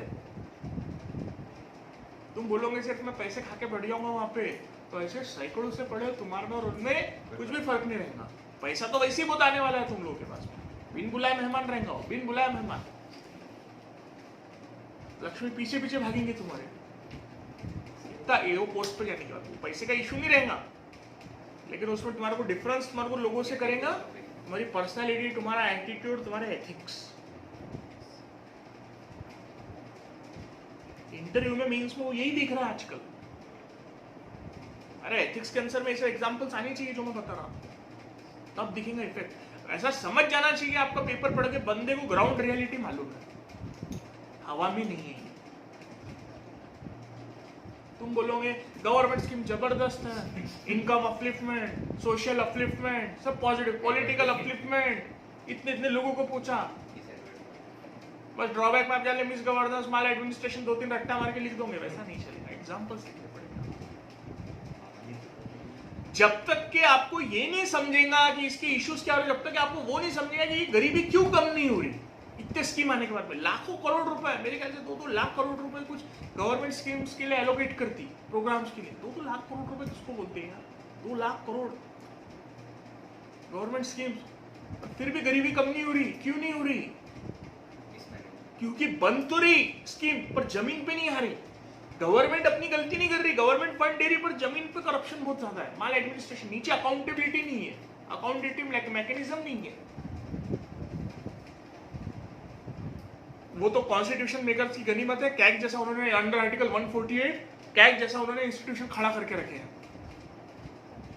तुम बोलोगे सिर्फ मैं पैसे खा के बढ़ जाऊंगा वहां पे, तो ऐसे सैकड़ों से पढ़े, तुम्हारे में और उनमें कुछ भी फर्क नहीं रहेगा। पैसा तो वैसे ही बहुत आने वाला है तुम लोगों के पास में, बिन बुलाए मेहमान रहेगा, बिन बुलाए मेहमान। लक्ष्मी पीछे पीछे भागेंगे तुम्हारे, इतना एओ पोस्ट पे जाने के बाद पैसे का इशू नहीं रहेगा, लेकिन उसमें तुम्हारे को डिफरेंस तुम्हारे को लोगों से करेगा तुम्हारी पर्सनालिटी, तुम्हारा एटीट्यूड, तुम्हारे एथिक्स। इंटरव्यू में मीन्स में वो यही दिख रहा है आजकल। अरे एथिक्स के आंसर में ऐसे एग्जांपल्स आने चाहिए जो मैं बता रहा हूं, तब दिखेगा इफेक्ट। ऐसा समझ जाना चाहिए आपका पेपर पढ़ के बंदे को ग्राउंड रियलिटी मालूम है, हवा में नहीं है। तुम बोलोगे गवर्नमेंट स्कीम जबरदस्त है, इनकम अपलिफ्टमेंट, सोशल अपलिफ्टमेंट, सब पॉजिटिव, पॉलिटिकल अपलिफ्टमेंट, इतने इतने लोगों को पूछा। बस ड्रॉबैक में आप जान ले मिस गवर्नेंस, माल एडमिनिस्ट्रेशन, 2-3 रट्टा मार के लिख दोगे, वैसा नहीं चलेगा। एग्जांपल्स लिखने पड़ेगा। जब तक कि आपको ये नहीं समझेगा कि इसके इश्यूज क्या हो रहे, जब तक आपको वो नहीं समझेगा कि गरीबी क्यों कम नहीं हो रही, इतने स्कीम आने के बाद में लाखों करोड़ रुपए, मेरे ख्याल से 2-2 लाख करोड़ रुपए कुछ गवर्नमेंट स्कीम्स के लिए एलोकेट करती, प्रोग्राम्स के लिए। 2-2 लाख करोड़ रुपए किसको बोलते हैं? 2 लाख करोड़ गवर्नमेंट स्कीम्स, फिर भी गरीबी कम नहीं हो रही। क्यों नहीं हो रही? क्योंकि बन तो रही स्कीम पर जमीन पे नहीं आ रही। गवर्नमेंट अपनी गलती नहीं कर रही, गवर्नमेंट फंड दे रही, पर जमीन पे करप्शन बहुत ज्यादा है, माल एडमिनिस्ट्रेशन, नीचे अकाउंटेबिलिटी नहीं है, अकाउंटेटिव मैकेनिज्म नहीं है। वो तो कॉन्स्टिट्यूशन मेकर्स की गनीमत है, कैग जैसा उन्होंने अंडर आर्टिकल 148 कैग जैसा उन्होंने इंस्टीट्यूशन खड़ा करके रखे हैं,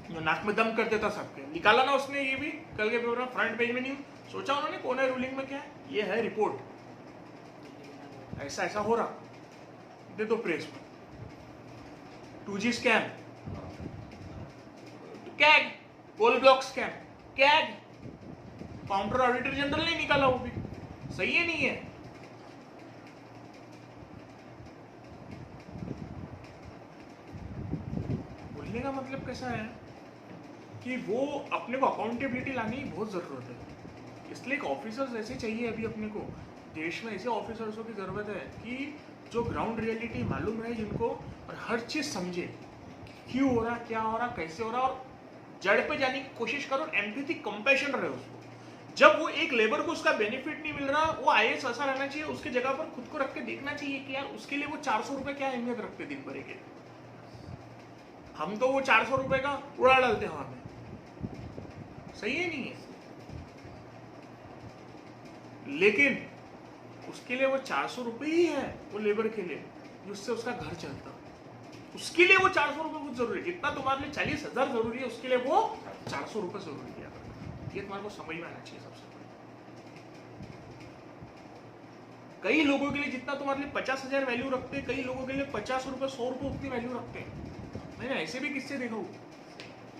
जो नाक में दम कर देता सबके। निकाला ना उसने ये भी कल के पेपर में फ्रंट पेज में नहीं, सोचा उन्होंने कौन है रूलिंग में क्या है, ये है रिपोर्ट, ऐसा ऐसा हो रहा, दे दो प्रेस में। 2G scam, CAG, coal block scam, CAG, comptroller auditor general ने निकाला, वो भी सही है नहीं है। बोलने का मतलब कैसा है कि वो अपने को अकाउंटेबिलिटी लाने की बहुत जरूरत है, इसलिए एक ऑफिसर्स ऐसे चाहिए अभी अपने को देश में, ऐसे ऑफिसर्सों की जरूरत है कि जो ग्राउंड रियलिटी मालूम रहे जिनको, और हर चीज समझे क्यों हो रहा, क्या हो रहा, कैसे हो रहा, और जड़ पे जाने की कोशिश करो। एम्पैथी कंपैशन रहे उसको। जब वो एक लेबर को उसका बेनिफिट नहीं मिल रहा, वो आईएएस ऐसा रहना चाहिए, उसके जगह पर खुद को रख के देखना चाहिए कि यार उसके लिए वो 400 रुपए क्या अहमियत रखते दिन भर के। हम तो वो 400 रुपए का उड़ा डालते हवा में, सही है नहीं है? लेकिन उसके लिए वो 400 रुपए ही है, वो लेबर के लिए जिससे उसका घर चलता, उसके लिए वो 400 रुपए बहुत जरूरी है। जितना तुम्हारे लिए 40,000 जरूरी है, उसके लिए वो 400 रुपए जरूरी है। ये तुम्हारे को समझ में आना चाहिए सबसे पहले। कई लोगों के लिए जितना तुम्हारे लिए 50,000 वैल्यू रखते हैं, कई लोगों के लिए 50 रुपए 100 रुपए उतनी वैल्यू रखते हैं। मैंने ऐसे भी किस्से देखा हूँ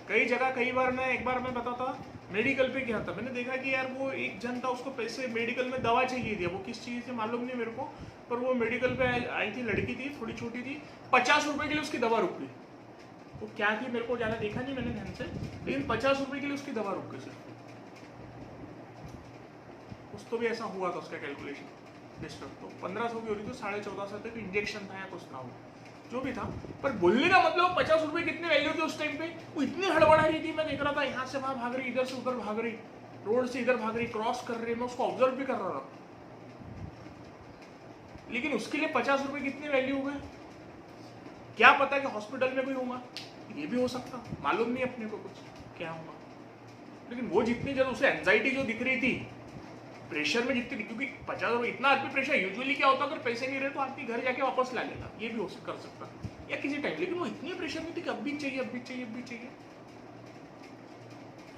कई जगह। कई बार एक बार मैं बताता, मेडिकल पे गया था, मैंने देखा कि यार वो एक जन था, उसको पैसे मेडिकल में दवा चाहिए थी, वो किस चीज़ से मालूम नहीं मेरे को, पर वो मेडिकल पे आई थी, लड़की थी, थोड़ी छोटी थी, 50 रुपए के लिए उसकी दवा रुक गई। वो क्या थी मेरे को ज़्यादा देखा नहीं मैंने ध्यान से, लेकिन 50 रुपए के लिए उसकी दवा रुक गई सिर्फ। कुछ तो भी ऐसा हुआ था उसका कैलकुलेशन डिस्टर्ब, तो 1500 की हो रही थी, 1450 तक इंजेक्शन था या कुछ था, जो भी था। पर बोलने का मतलब 50 रुपए कितनी वैल्यू थी उस टाइम पे, वो इतनी हड़बड़ा रही थी, मैं देख रहा था यहाँ से वहां भाग रही, इधर से उधर भाग रही, रोड से इधर भाग रही, क्रॉस कर रही, मैं उसको ऑब्जर्व भी कर रहा था। लेकिन उसके लिए 50 रुपए कितनी वैल्यू हो गए, क्या पता कि हॉस्पिटल में कोई होगा, ये भी हो सकता, मालूम नहीं अपने को कुछ क्या होगा। लेकिन वो जितनी जल्द उसे एंजाइटी जो दिख रही थी प्रेशर में जितनी, क्योंकि 50,000 इतना आदमी प्रेशर, यूजुअली क्या होता है अगर पैसे नहीं रहे तो आदमी घर जाके वापस ला लेगा, ये भी हो कर सकता या किसी टाइम, लेकिन वो इतनी प्रेशर में थी कि अब भी चाहिए, अब भी चाहिए, अब भी चाहिए,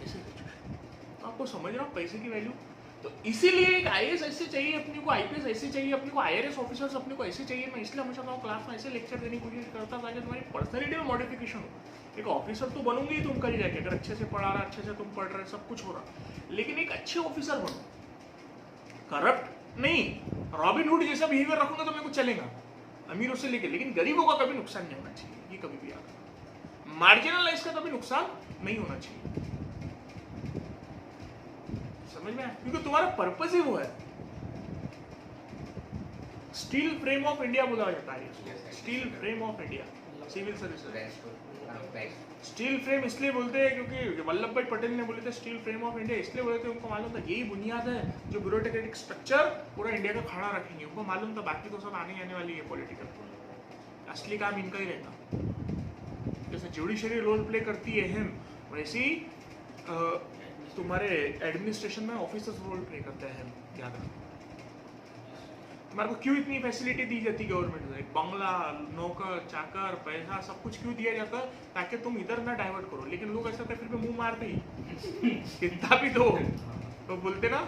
ऐसे तो आपको समझ रहा हूँ पैसे की वैल्यू। तो इसीलिए एक आईएएस ऐसे चाहिए अपने को, आईपीएस ऐसे चाहिए अपने को, आईआरएस ऑफिसर्स अपने को ऐसे चाहिए। मैं इसलिए हमेशा क्लास में ऐसे लेक्चर देने की कोशिश करता ताकि तुम्हारी पर्सनैलिटी में मॉडिफिकेशन हो। एक ऑफिसर तो बनोगे ही तुम कहीं जाके, अगर अच्छे से पढ़ा रहा, अच्छे से तुम पढ़ रहे, सब कुछ हो रहा, लेकिन एक अच्छे ऑफिसर बनो, करप्ट नहीं, रॉबिन हुड जैसा बिहेवियर रखूंगा तो मेरे को चलेगा अमीरों से लेके, लेकिन गरीबों का कभी नुकसान नहीं होना चाहिए, ये कभी भी याद, मार्जिनलाइज का कभी नुकसान नहीं होना चाहिए। समझ में आया? क्योंकि तुम्हारा पर्पस ही वो है। स्टील फ्रेम ऑफ इंडिया बोला जाता है, steel frame of India civil services. Steel frame इसलिए बोलते हैं क्योंकि वल्लभ भाई पटेल ने बोले थे स्टील फ्रेम ऑफ इंडिया, इसलिए बोले थे उनको मालूम था यही बुनियाद है जो ब्यूरोक्रेटिक स्ट्रक्चर पूरा इंडिया का खड़ा रखेंगे। उनको मालूम था बाकी तो सब आने वाली है पॉलिटिकल, असली काम इनका ही रहता। जैसे जुडिशरी रोल प्ले करती है अहम, वैसे ही तुम्हारे एडमिनिस्ट्रेशन में ऑफिसर्स रोल प्ले करते हैं याद रखो। तुम्हारे को क्यों इतनी फैसिलिटी दी जाती है गवर्नमेंट से, बंगला, नौकर, चाकर, पैसा सब कुछ क्यों दिया जाता है, ताकि तुम इधर ना डाइवर्ट करो। लेकिन लोग ऐसा फिर भी मुंह मारते ही कितना भी दो, तो बोलते ना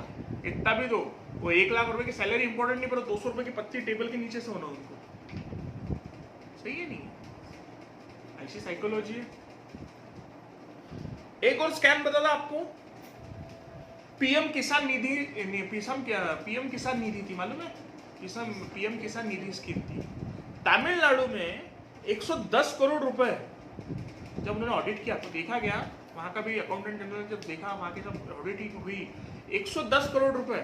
कितना भी दो, वो 1 लाख रुपए की सैलरी इंपॉर्टेंट नहीं, पर 200 रुपए की पत्ती टेबल के नीचे से होना उनको सही है नहीं, ऐसी साइकोलॉजी है। एक और स्कैम बता था आपको, पीएम किसान निधि, पीएम किसान निधि थी मालूम है, पीएम किसान निधि स्कीम थी। तमिलनाडु में 110 करोड़ रुपए जब उन्होंने ऑडिट किया तो देखा गया, वहां का भी अकाउंटेंट जनरल जब देखा, वहां की जब ऑडिट हुई, 110 करोड़ रुपए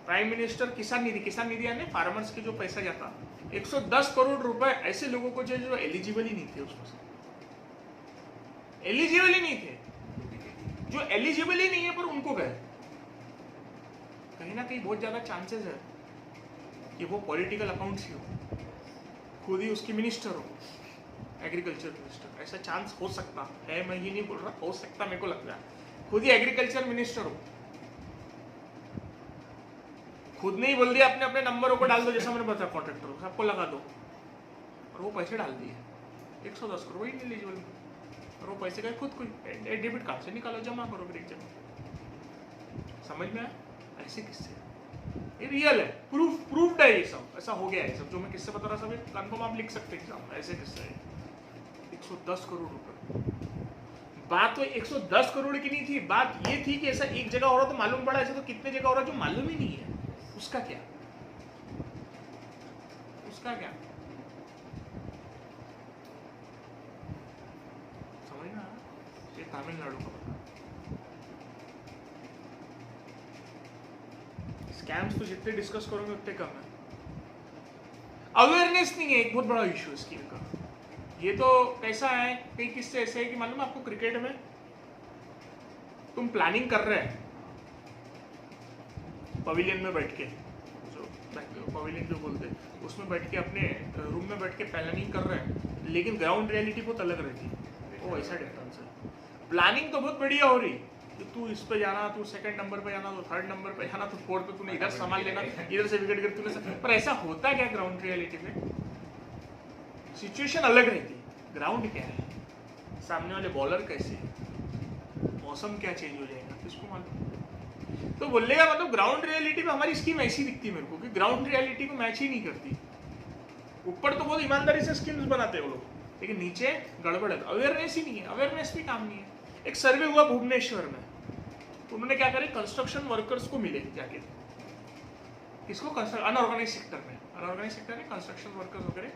प्राइम मिनिस्टर किसान निधि यानी फार्मर्स के जो पैसा जाता, 110 करोड़ रुपए ऐसे लोगों को जो एलिजिबल ही नहीं थे, उसमें से एलिजिबल ही नहीं थे, जो एलिजिबल ही नहीं है पर उनको गए। कहीं ना कहीं बहुत ज्यादा चांसेस है कि वो पॉलिटिकल अकाउंट्स ही हो, खुद ही उसकी मिनिस्टर हो, एग्रीकल्चर मिनिस्टर, ऐसा चांस हो सकता है, मैं ये नहीं बोल रहा, हो सकता, मेरे को लगता है खुद ही एग्रीकल्चर मिनिस्टर हो, खुद ने ही बोल दिया अपने अपने नंबरों को डाल दो, जैसा मैंने बताया कॉन्ट्रैक्टर को सबको लगा दो, और वो पैसे डाल दिए 110 करोड़, वही एलिजिबल, और वो पैसे का खुद कोई डेबिट कार्ड से निकालो, जमा करो, फिर जमा। समझ में आया? ऐसे किस्से, ये रियल है, प्रूफ्ड है, ये सब ऐसा हो गया है, सब जो मैं किस्से बता रहा सब कंफर्म आप लिख सकते हैं, ऐसे किस्से है। 110 करोड़ रुपए, बात तो 110 करोड़ की नहीं थी, बात ये थी कि ऐसा एक जगह हो रहा तो मालूम पड़ा, ऐसा तो कितने जगह हो रहा जो मालूम ही नहीं है, उसका क्या, उसका क्या, समझ ना? ये तमिलनाडु का बता, स्कैम्स तो जितने डिस्कस करोगे उतने कम है। अवेयरनेस नहीं है एक बहुत बड़ा इशू स्कीम का। ये तो कैसा है, कई किस्से ऐसे है कि मालूम आपको क्रिकेट में तुम प्लानिंग कर रहे हैं पवेलियन में बैठ के, जो पवेलियन जो बोलते हैं उसमें बैठ के, अपने रूम में बैठ के प्लानिंग कर रहे हैं, लेकिन ग्राउंड रियलिटी बहुत अलग रहती है, वो ऐसा डिफरेंस है। प्लानिंग तो बहुत बढ़िया हो रही, तू इस पे जाना, तू सेकंड नंबर पे जाना, तू थर्ड नंबर पे जाना, तू फोर्थ पे, तूने इधर सामान लेना, इधर से विकेट गिर, तूने, पर ऐसा होता क्या ग्राउंड रियलिटी में? सिचुएशन अलग रहती है। ग्राउंड क्या है, सामने वाले बॉलर कैसे है, मौसम क्या चेंज हो जाएगा, किसको मालूम? तो बोलने का मतलब ग्राउंड रियलिटी में हमारी स्कीम ऐसी दिखती है मेरे को कि ग्राउंड रियलिटी को मैच ही नहीं करती। ऊपर तो बहुत ईमानदारी से स्कीम्स बनाते हैं वो लोग, लेकिन नीचे गड़बड़ है, अवेयरनेस ही नहीं है, अवेयरनेस भी काम नहीं है। एक सर्वे हुआ भुवनेश्वर में, उन्होंने क्या करे, कंस्ट्रक्शन वर्कर्स को मिले जाके, किसको, अनऑर्गेनाइज सेक्टर में, अनऑर्गेनाइज सेक्टर में कंस्ट्रक्शन वर्कर्स वगैरह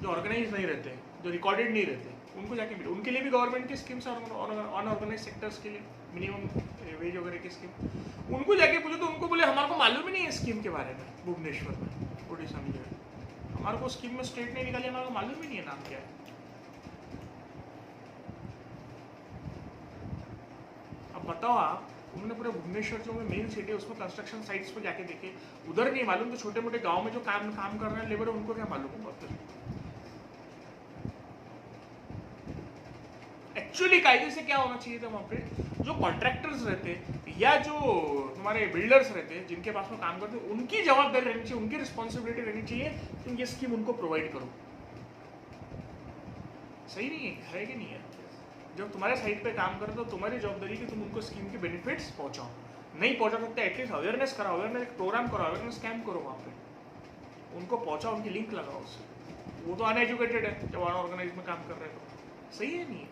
जो ऑर्गेनाइज नहीं रहते, जो रिकॉर्डेड नहीं रहते, उनको जाके मिले। उनके लिए भी गवर्नमेंट की स्कीम्स है, अनऑर्गेनाइज सेक्टर्स के लिए मिनिमम वेज वगैरह की स्कीम। उनको जाके पूछे तो उनको बोले हमारे को मालूम ही नहीं है स्कीम के बारे में, भुवनेश्वर में, उड़ीसा में, हमारे को स्कीम में स्टेट नहीं निकाली, हमारे को मालूम ही नहीं है नाम क्या है। अब बताओ आप, उन्होंने पूरे भुवनेश्वर जो मेन सिटी है उसमें कंस्ट्रक्शन साइट्स पर जाके देखे, उधर नहीं मालूम तो छोटे मोटे गांव में जो काम कर रहे हैं लेबर, उनको क्या मालूम होगा? एक्चुअली कायदे से क्या होना चाहिए था वहां पे, जो कॉन्ट्रैक्टर्स रहते या जो तुम्हारे बिल्डर्स रहते हैं जिनके पास में काम करते हैं, उनकी जवाबदारी रहनी चाहिए, उनकी रिस्पॉन्सिबिलिटी रहनी चाहिए कि ये स्कीम उनको प्रोवाइड करो। सही नहीं है कि नहीं है? जब तुम्हारे साइट पे काम करते हो तो तुम्हारी जवाबदारी कि तुम उनको स्कीम के बेनिफिट्स पहुंचाओ। नहीं पहुंचा सकते एटलीस्ट अवेयरनेस कराओ, अवेयरनेस प्रोग्राम करो, अवेयरनेस कैंप करो, वहाँ पे उनको पहुंचाओ, उनकी लिंक लगाओ उससे। वो तो अनएजुकेटेड है जब अनऑर्गेनाइज में काम कर रहे हैं, तो सही है नहीं है?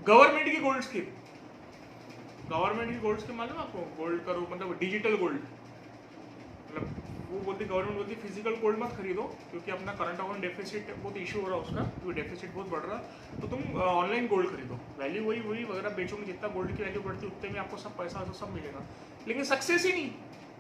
गवर्नमेंट की गोल्ड स्कीम, गवर्नमेंट की गोल्ड स्कीम मालूम आपको? गोल्ड करो मतलब डिजिटल गोल्ड, मतलब वो बोलती गवर्नमेंट बोलती फिजिकल गोल्ड मत खरीदो क्योंकि अपना करंट अकाउंट डेफिसिट बहुत इशू हो रहा है उसका, क्योंकि डेफिसिट बहुत बढ़ रहा है, तो तुम ऑनलाइन गोल्ड खरीदो, वैल्यू वही वही वगैरह बेचोगे, जितना गोल्ड की वैल्यू बढ़ती है उतने में आपको सब पैसा सब मिलेगा, लेकिन सक्सेस ही नहीं।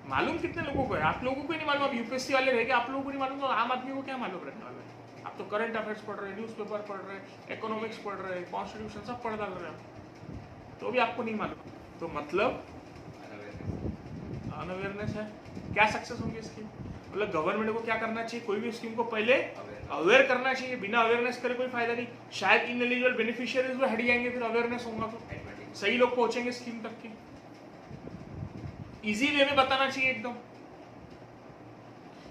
मालूम कितने लोगों को है? आप लोगों को ही नहीं मालूम, आप यूपीएससी वाले रहेंगे, आप लोगों को नहीं मालूम, तो आम आदमी को क्या मालूम रहने वाला है? आप तो करंट अफेयर्स पढ़ रहे हैं, न्यूज़पेपर पढ़ रहे हैं, इकोनॉमिक्स पढ़ रहे हैं, कॉन्स्टिट्यूशन सब पढ़ डाल रहे हैं, तो भी आपको नहीं मालूम, तो मतलब अनअवेयरनेस है। क्या सक्सेस होंगे स्कीम? मतलब गवर्नमेंट को क्या करना चाहिए? कोई भी स्कीम को पहले अवेयर करना चाहिए, बिना अवेयरनेस करे कोई फायदा नहीं। शायद इनएलिजिबल बेनिफिशियरीज भी हट जाएंगे, फिर अवेयरनेस होगा तो सही लोग पहुंचेंगे स्कीम तक की। इजी वे में बताना चाहिए एकदम।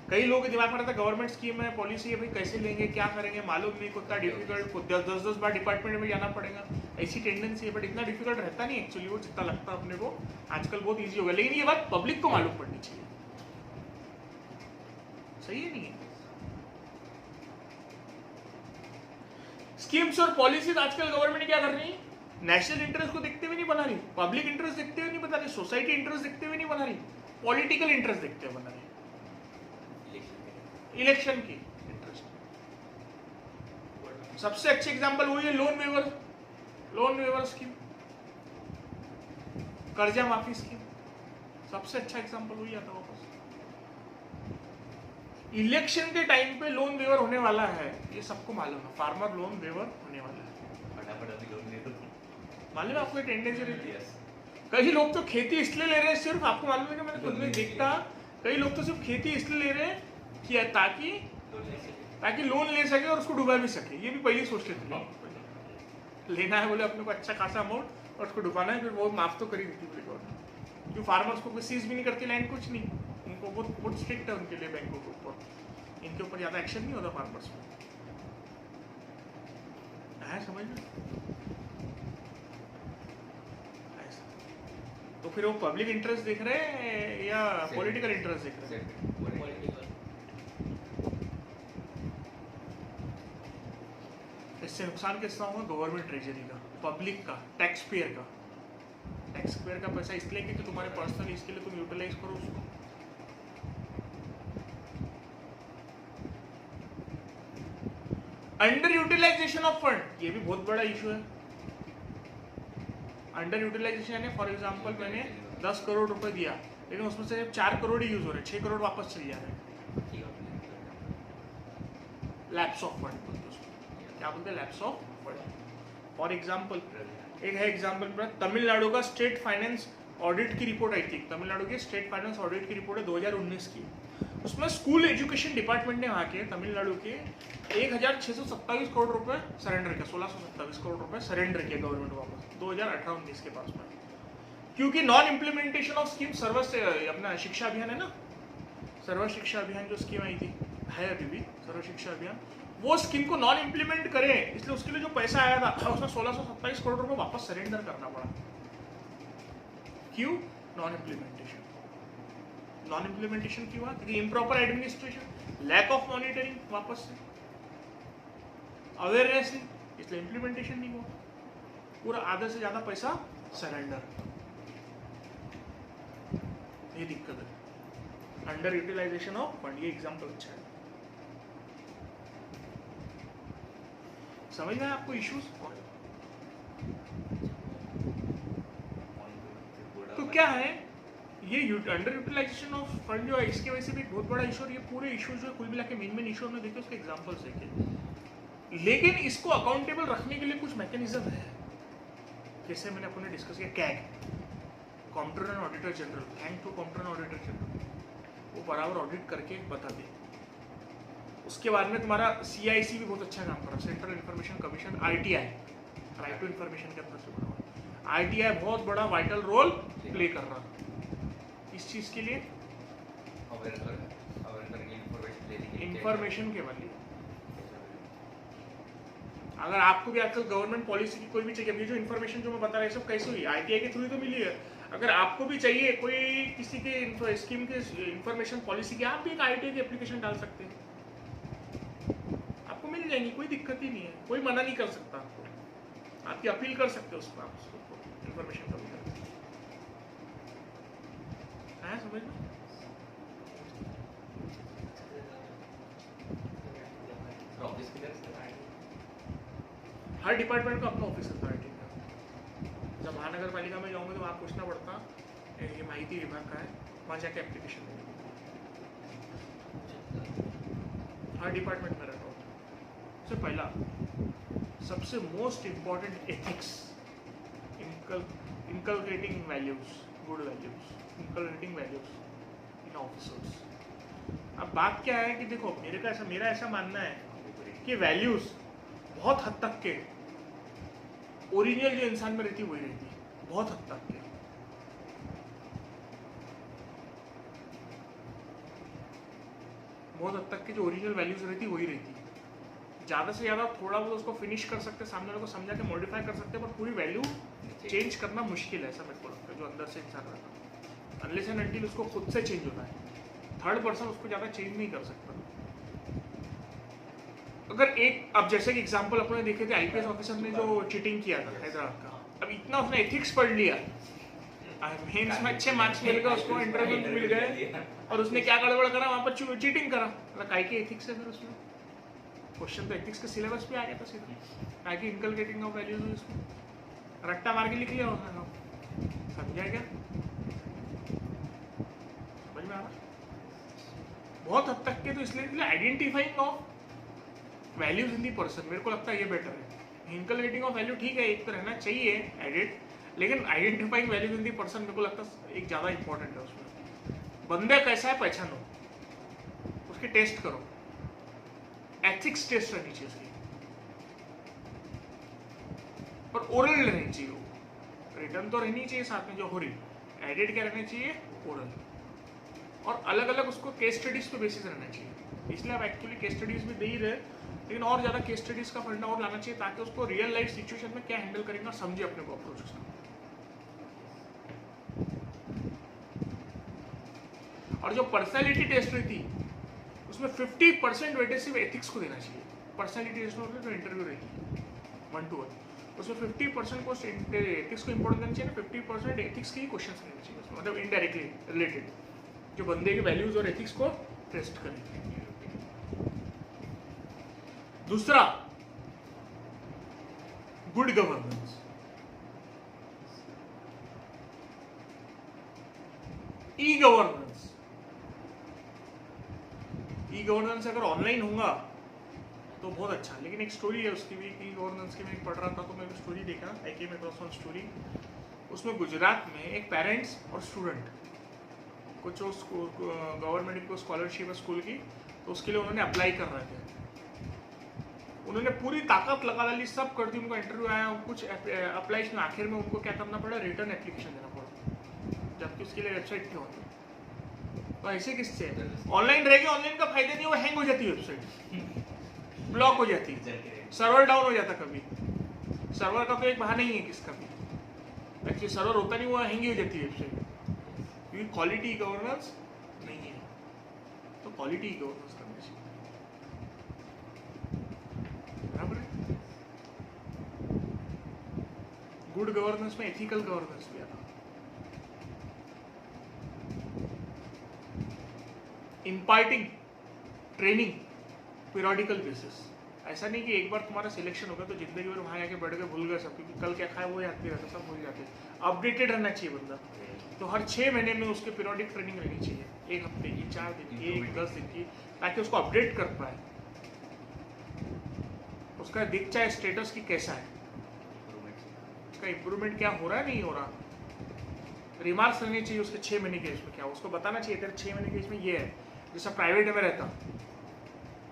कई लोगों के दिमाग में रहता है गवर्नमेंट स्कीम है, पॉलिसी है, भाई कैसे लेंगे, क्या करेंगे, मालूम नहीं, कितना डिफिकल्ट, 10-10 बार डिपार्टमेंट में जाना पड़ेगा, ऐसी टेंडेंसी है, बट इतना डिफिकल्ट रहता नहीं एक्चुअली वो, जितना लगता है अपने को। आजकल बहुत इजी हो गया, लेकिन ये बात पब्लिक को मालूम पड़नी चाहिए। सही है नहीं है? स्कीम्स और पॉलिसीज आजकल गवर्नमेंट क्या कर रही है? नेशनल इंटरेस्ट को देखते हुए नहीं बना रही, पब्लिक इंटरेस्ट देखते हुए नहीं बना रही, सोसाइटी इंटरेस्ट देखते हुए नहीं बना रही, पॉलिटिकल इंटरेस्ट देखते हुए बना रही, इलेक्शन की इंटरेस्ट। सबसे अच्छे एग्जांपल वही है लोन वेवर स्कीम, कर्जा माफी स्कीम, सबसे अच्छा एग्जांपल वही आता वापस। इलेक्शन के टाइम पे लोन वेवर होने वाला है, ये सबको मालूम है, फार्मर लोन वेवर होने वाला है, फटाफट अभी लोन ले दो, मालूम है आपको टेंडेंसी रहती है। कई लोग तो खेती इसलिए ले रहे हैं सिर्फ, आपको मालूम है कि मैंने खुद में देखता, कई लोग तो सिर्फ खेती इसलिए ले रहे हैं कि ताकि लोन ले सके और उसको डुबा भी सके। ये भी पहले सोच लेते थे, लेना है बोले अपने को अच्छा खासा अमाउंट और उसको डुबाना है, फिर वो माफ तो करी देती गवर्नमेंट, क्यों फार्मर्स को कोई सीज भी नहीं करती लैंड, कुछ नहीं, उनको बहुत स्ट्रिक्ट है उनके लिए, बैंकों के ऊपर इनके ऊपर ज्यादा एक्शन नहीं होता फार्मर्स में, है समझ में? तो फिर वो पब्लिक इंटरेस्ट देख रहे हैं या पॉलिटिकल इंटरेस्ट देख रहे हैं? इससे नुकसान किसका होगा? गवर्नमेंट ट्रेजरी का, पब्लिक का, टैक्स पेयर का। टैक्स पेयर का पैसा इसलिए कि तुम्हारे पर्सनल इसके लिए तुम यूटिलाइज करो उसको। अंडर यूटिलाइजेशन ऑफ फंड, ये भी बहुत बड़ा इशू है। अंडर यूटिलाइजेशन है, फॉर एग्जांपल मैंने 10 करोड़ रुपए दिया, लेकिन उसमें से 4 करोड़ ही यूज हो रहे, 6 करोड़ वापस चले जा रहे हैं। लैप्स ऑफ फंड बोलते हैं, क्या बोलते हैं? Lapse of fund. For example एक है एग्जांपल, तमिलनाडु का स्टेट फाइनेंस ऑडिट की रिपोर्ट आई थी, तमिलनाडु की स्टेट फाइनेंस ऑडिट की रिपोर्ट है 2019 की। उसमें स्कूल एजुकेशन डिपार्टमेंट ने वहाँ के तमिलनाडु के 1627 करोड़ रुपए सरेंडर किया, 1627 करोड़ रुपए सरेंडर किया गवर्नमेंट वापस 2018-19 के पास में, क्योंकि नॉन इम्प्लीमेंटेशन ऑफ स्कीम सर्व अपना शिक्षा अभियान है ना, सर्व शिक्षा अभियान जो स्कीम आई थी, है अभी भी सर्व शिक्षा अभियान, वो स्कीम को नॉन इम्प्लीमेंट करे, इसलिए उसके लिए जो पैसा आया था उसमें 1627 करोड़ रुपए वापस सरेंडर करना पड़ा। क्यों? Non implementation. नॉन इम्प्लीमेंटेशन क्यों हुआ? क्योंकि improper administration, lack of monitoring, वापस से अवेयरनेस नहीं, इसलिए इम्प्लीमेंटेशन नहीं हुआ, पूरा आधे से ज्यादा पैसा सरेंडर। ये दिक्कत है, अंडर यूटिलाइजेशन ऑफ फंड, ये एग्जांपल अच्छा है। समझ में आपको इश्यूज? तो क्या है ये अंडर यूटिलाइजेशन ऑफ फंड जो है, इसकी वजह से भी बहुत बड़ा इशू, और ये पूरे इशू जो है कुल मिला के मेन इशू हमने देखे, उसके एग्जांपल्स देखे, लेकिन इसको अकाउंटेबल रखने के लिए कुछ मैकेनिज्म है। जैसे मैंने अपने डिस्कस किया CAG, comptroller and auditor general, thank to comptroller and auditor general, वो बराबर ऑडिट करके बता दे। उसके बाद में तुम्हारा CIC भी बहुत अच्छा काम कर रहा है, central information commission, RTI, right to information के अंदर से बना हुआ। आईटीआई बहुत बड़ा वाइटल रोल प्ले कर रहा इस चीज के लिए, इंफॉर्मेशन के वाली। अगर आपको भी आजकल गवर्नमेंट पॉलिसी की कोई भी चाहिए, अभी जो इन्फॉर्मेशन जो मैं बता रहा है सब कैसे हुई, आईटीआई के थ्रू तो मिली है। अगर आपको भी चाहिए कोई किसी के स्कीम के इन्फॉर्मेशन पॉलिसी की, आप भी एक आईटीआई की एप्लीकेशन डाल सकते हैं, आपको मिल जाएंगी, कोई दिक्कत ही नहीं है, कोई मना नहीं कर सकता आपको, आपकी अपील कर सकते हो उस पर, आप उसको इन्फॉर्मेशन कभी कर सकते हैं, समझ में? हर डिपार्टमेंट का अपना ऑफिस होता है आईटी का। जब महानगर पालिका में जाऊंगे तो वहाँ पूछना पड़ता ये माहिती विभाग का है, वहाँ जाके एप्लीकेशन देंगे। हर डिपार्टमेंट में रहता हूँ। सबसे पहला, सबसे most important ethics, inculcating values, good values, inculcating values in officers। अब बात क्या है कि देखो मेरा ऐसा मानना है कि वैल्यूज बहुत हद तक के ओरिजिनल जो इंसान में रहती है वही रहती है, बहुत हद तक के। बहुत हद तक के जो ओरिजिनल वैल्यूज रहती है वही रहती है। ज़्यादा से ज़्यादा थोड़ा बहुत उसको फिनिश कर सकते हैं, सामने वाले को समझा के मॉडिफाई कर सकते हैं, पर पूरी वैल्यू चेंज करना मुश्किल है, ऐसा मेरे को लगता है। जो अंदर से इंसान रहता है, अनलेस एंड अनटिल उसको खुद से चेंज होना है, थर्ड पर्सन उसको ज़्यादा चेंज नहीं कर सकता। अगर एक, अब जैसे कि एग्जांपल अपने देखे थे आईपीएस ऑफिसर ने जो चीटिंग किया था हैदराबाद का, अब इतना उसने एथिक्स पढ़ लिया, मेंस में अच्छे मार्क्स मिल गए उसको, इंटरव्यू मिल गए, और उसने क्या गड़बड़ करा, वहां पर चीटिंग करा, मतलब काय के एथिक्स है? फिर उसमें क्वेश्चन तो एथिक्स के सिलेबस पे आ गया था सीधा, काय की इनकलकेटिंग ऑफ वैल्यूज हुई उसमें, रट्टा मार के लिख लिया उसने, समझा क्या? समझ में आ रहा? बहुत हद तक के तो इसलिए identifying of values in the person, मेरे को लगता है ये बेटर है। इनकलकेटिंग ऑफ वैल्यू ठीक है, एक तो रहना चाहिए एडिट, लेकिन identifying values in the person मेरे को लगता है एक ज़्यादा इंपॉर्टेंट है। उसमें बंदा कैसा है पहचानो, उसकी टेस्ट करो, एथिक्स टेस्ट रहनी चाहिए उसकी, पर ओरल रहनी चाहिए, वो रिटर्न तो रहनी चाहिए साथ में जो हो रही, एडिट क्या रहना चाहिए? ओरल। और अलग अलग उसको केस स्टडीज पे बेसिस रहना चाहिए, इसलिए आप एक्चुअली केस स्टडीज भी दे ही रहे, लेकिन और ज़्यादा केस स्टडीज का फंडा और लाना चाहिए, ताकि उसको रियल लाइफ सिचुएशन में क्या हैंडल करेंगे और समझे अपने को अप्रोच उसका। और जो पर्सनैलिटी टेस्ट रहती उसमें 50% वेटेज सिर्फ एथिक्स को देना चाहिए। पर्सनैलिटी टेस्ट में जो इंटरव्यू रहेगी 1-to-1, उसमें 50% को एथिक्स को इंपॉर्टेंस देना चाहिए, 50% एथिक्स के ही क्वेश्चन रहने चाहिए उसमें, मतलब इनडायरेक्टली रिलेटेड, जो बंदे के वैल्यूज और एथिक्स को टेस्ट करेंगे। दूसरा, good governance. E governance, e governance अगर ऑनलाइन होगा तो बहुत अच्छा, लेकिन एक स्टोरी है उसकी भी, ई गवर्नेंस की मैं पढ़ रहा था तो मैं स्टोरी देखा, आई केम अक्रॉस वन स्टोरी। उसमें गुजरात में एक पेरेंट्स और स्टूडेंट कुछ गवर्नमेंट को स्कॉलरशिप है स्कूल की, तो उसके लिए उन्होंने अप्लाई कर रहे थे, उन्होंने पूरी ताकत लगा डाली, सब कर दी, उनका इंटरव्यू आया, कुछ अप्लाई में आखिर में उनको क्या करना पड़ा, रिटर्न एप्लीकेशन देना पड़ा, जबकि उसके लिए वेबसाइट क्यों होती। तो ऐसे किससे ऑनलाइन रहेगी, ऑनलाइन का फायदा नहीं, वो हैंग हो जाती है वेबसाइट, ब्लॉक हो जाती है, सर्वर डाउन हो जाता कभी, सर्वर का तो एक बहाना ही है किसका भी, एक्चुअली सर्वर होता नहीं, वो हैंग ही हो जाती है वेबसाइट, क्योंकि क्वालिटी गवर्नेंस नहीं है। तो क्वालिटी गवर्नेंस करनी चाहिए, बराबर है। गुड गवर्नेंस में एथिकल गवर्नेंस भी आता, इम्पार्टिंग ट्रेनिंग पीरियोडिकल बेसिस, ऐसा नहीं कि एक बार तुम्हारा सिलेक्शन होगा तो जिंदगी भर वहाँ आके बढ़ के भूल गए सब, क्योंकि कल क्या खाया वो याद नहीं रहता, सब भूल जाते। अपडेटेड रहना चाहिए बंदा, तो हर 6 महीने में उसके पीरियोडिक ट्रेनिंग रहनी चाहिए, 1 हफ्ते की, 4 दिन की, 10 दिन की, ताकि उसको अपडेट कर पाए, उसका दिख जाए स्टेटस की कैसा है, उसका इम्प्रूवमेंट क्या हो रहा है नहीं हो रहा, रिमार्क्स रहने चाहिए उसके 6 महीने के इसमें, क्या उसको बताना चाहिए तेरे 6 महीने के इसमें ये है। जैसा प्राइवेट में रहता,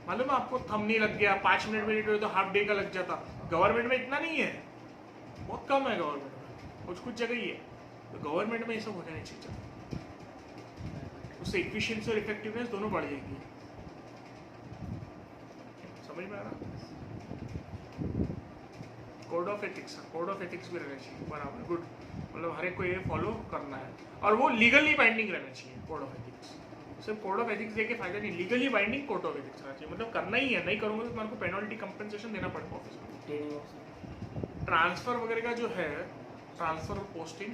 मालूम है आपको, थंब नहीं लग गया, 5 मिनट में तो हाफ डे का लग जाता, गवर्नमेंट में इतना नहीं है, बहुत कम है गवर्नमेंट में, कुछ जगह ही है, तो गवर्नमेंट में ये सब हो जाना चाहिए, उससे एफिशिएंसी और इफेक्टिवनेस दोनों बढ़ जाएगी। समझ में आ रहा? कोड ऑफ एथिक्स भी रहना चाहिए बराबर, गुड, मतलब हर एक को ये फॉलो करना है, और वो लीगली बाइंडिंग रहना चाहिए कोड ऑफ एथिक्स। सिर्फ कोड ऑफ एथिक्स देके फायदा नहीं, legally binding code of ethics रहना चाहिए, मतलब करना ही है, नहीं करूंगा तो तुम्हारे को पेनल्टी कंपनसेशन देना पड़ेगा ऑफिस में। ट्रांसफर वगैरह का जो है, ट्रांसफर और पोस्टिंग,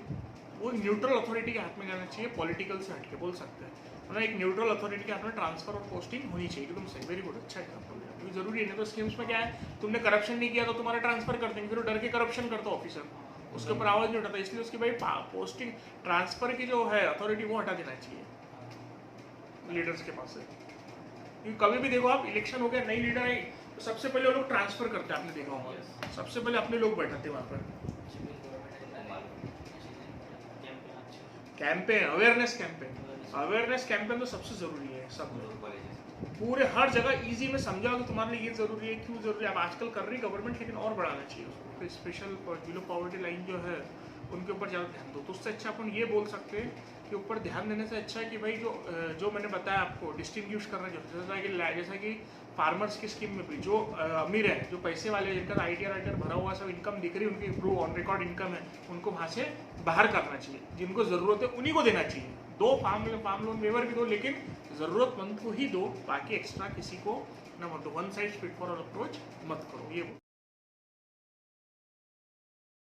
वो न्यूट्रल अथॉरिटी के हाथ में जाना चाहिए, पॉलिटिकल से हटके बोल सकते हैं, मतलब एक न्यूट्रल अथॉरिटी के हाथ में ट्रांसफर और पोस्टिंग होनी चाहिए। एकदम सही, वेरी गुड, अच्छा एग्जाम्पल है, क्योंकि जरूरी है। नहीं तो स्कीम्स में क्या है, तुमने करप्शन नहीं किया तो तुम्हारा ट्रांसफर कर देंगे, फिर डर के करप्शन करता ऑफिसर, उसके ऊपर आवाज नहीं उठाता, इसलिए उसकी भाई पोस्टिंग ट्रांसफर की जो है अथॉरिटी वो हटा देना चाहिए लीडर्स के पास से। क्योंकि कभी भी देखो आप, इलेक्शन हो गया, नई लीडर आई तो सबसे पहले वो लोग ट्रांसफर करते हैं, आपने देखा होगा, सबसे पहले अपने लोग बैठाते वहां पर। कैंपेन, अवेयरनेस कैंपेन तो सबसे जरूरी है, सब पूरे हर जगह इजी में समझाओ कि तुम्हारे लिए ये जरूरी है, क्यों जरूरी है। अब आजकल कर रही गवर्नमेंट, लेकिन और बढ़ाना चाहिए उसको, स्पेशल बिलो पॉवर्टी लाइन जो है उनके ऊपर ज़्यादा ध्यान दो। तो उससे अच्छा अपन ये बोल सकते हैं कि ऊपर ध्यान देने से अच्छा है कि भाई जो मैंने बताया आपको डिस्टिंग्विश करना, जैसा कि फार्मर्स की स्कीम में भी जो अमीर है, जो पैसे वाले, जिनका आईटीआर भरा हुआ सब इनकम दिख रही है, उनकी प्रूव ऑन रिकॉर्ड इनकम है, उनको वहाँ से बाहर करना चाहिए। जिनको ज़रूरत है उन्हीं को देना चाहिए। दो फार्म लोन वेवर भी दो, लेकिन ज़रूरतमंद को ही दो, बाकी एक्स्ट्रा किसी को ना मत दो। One side fit for all approach मत करो, ये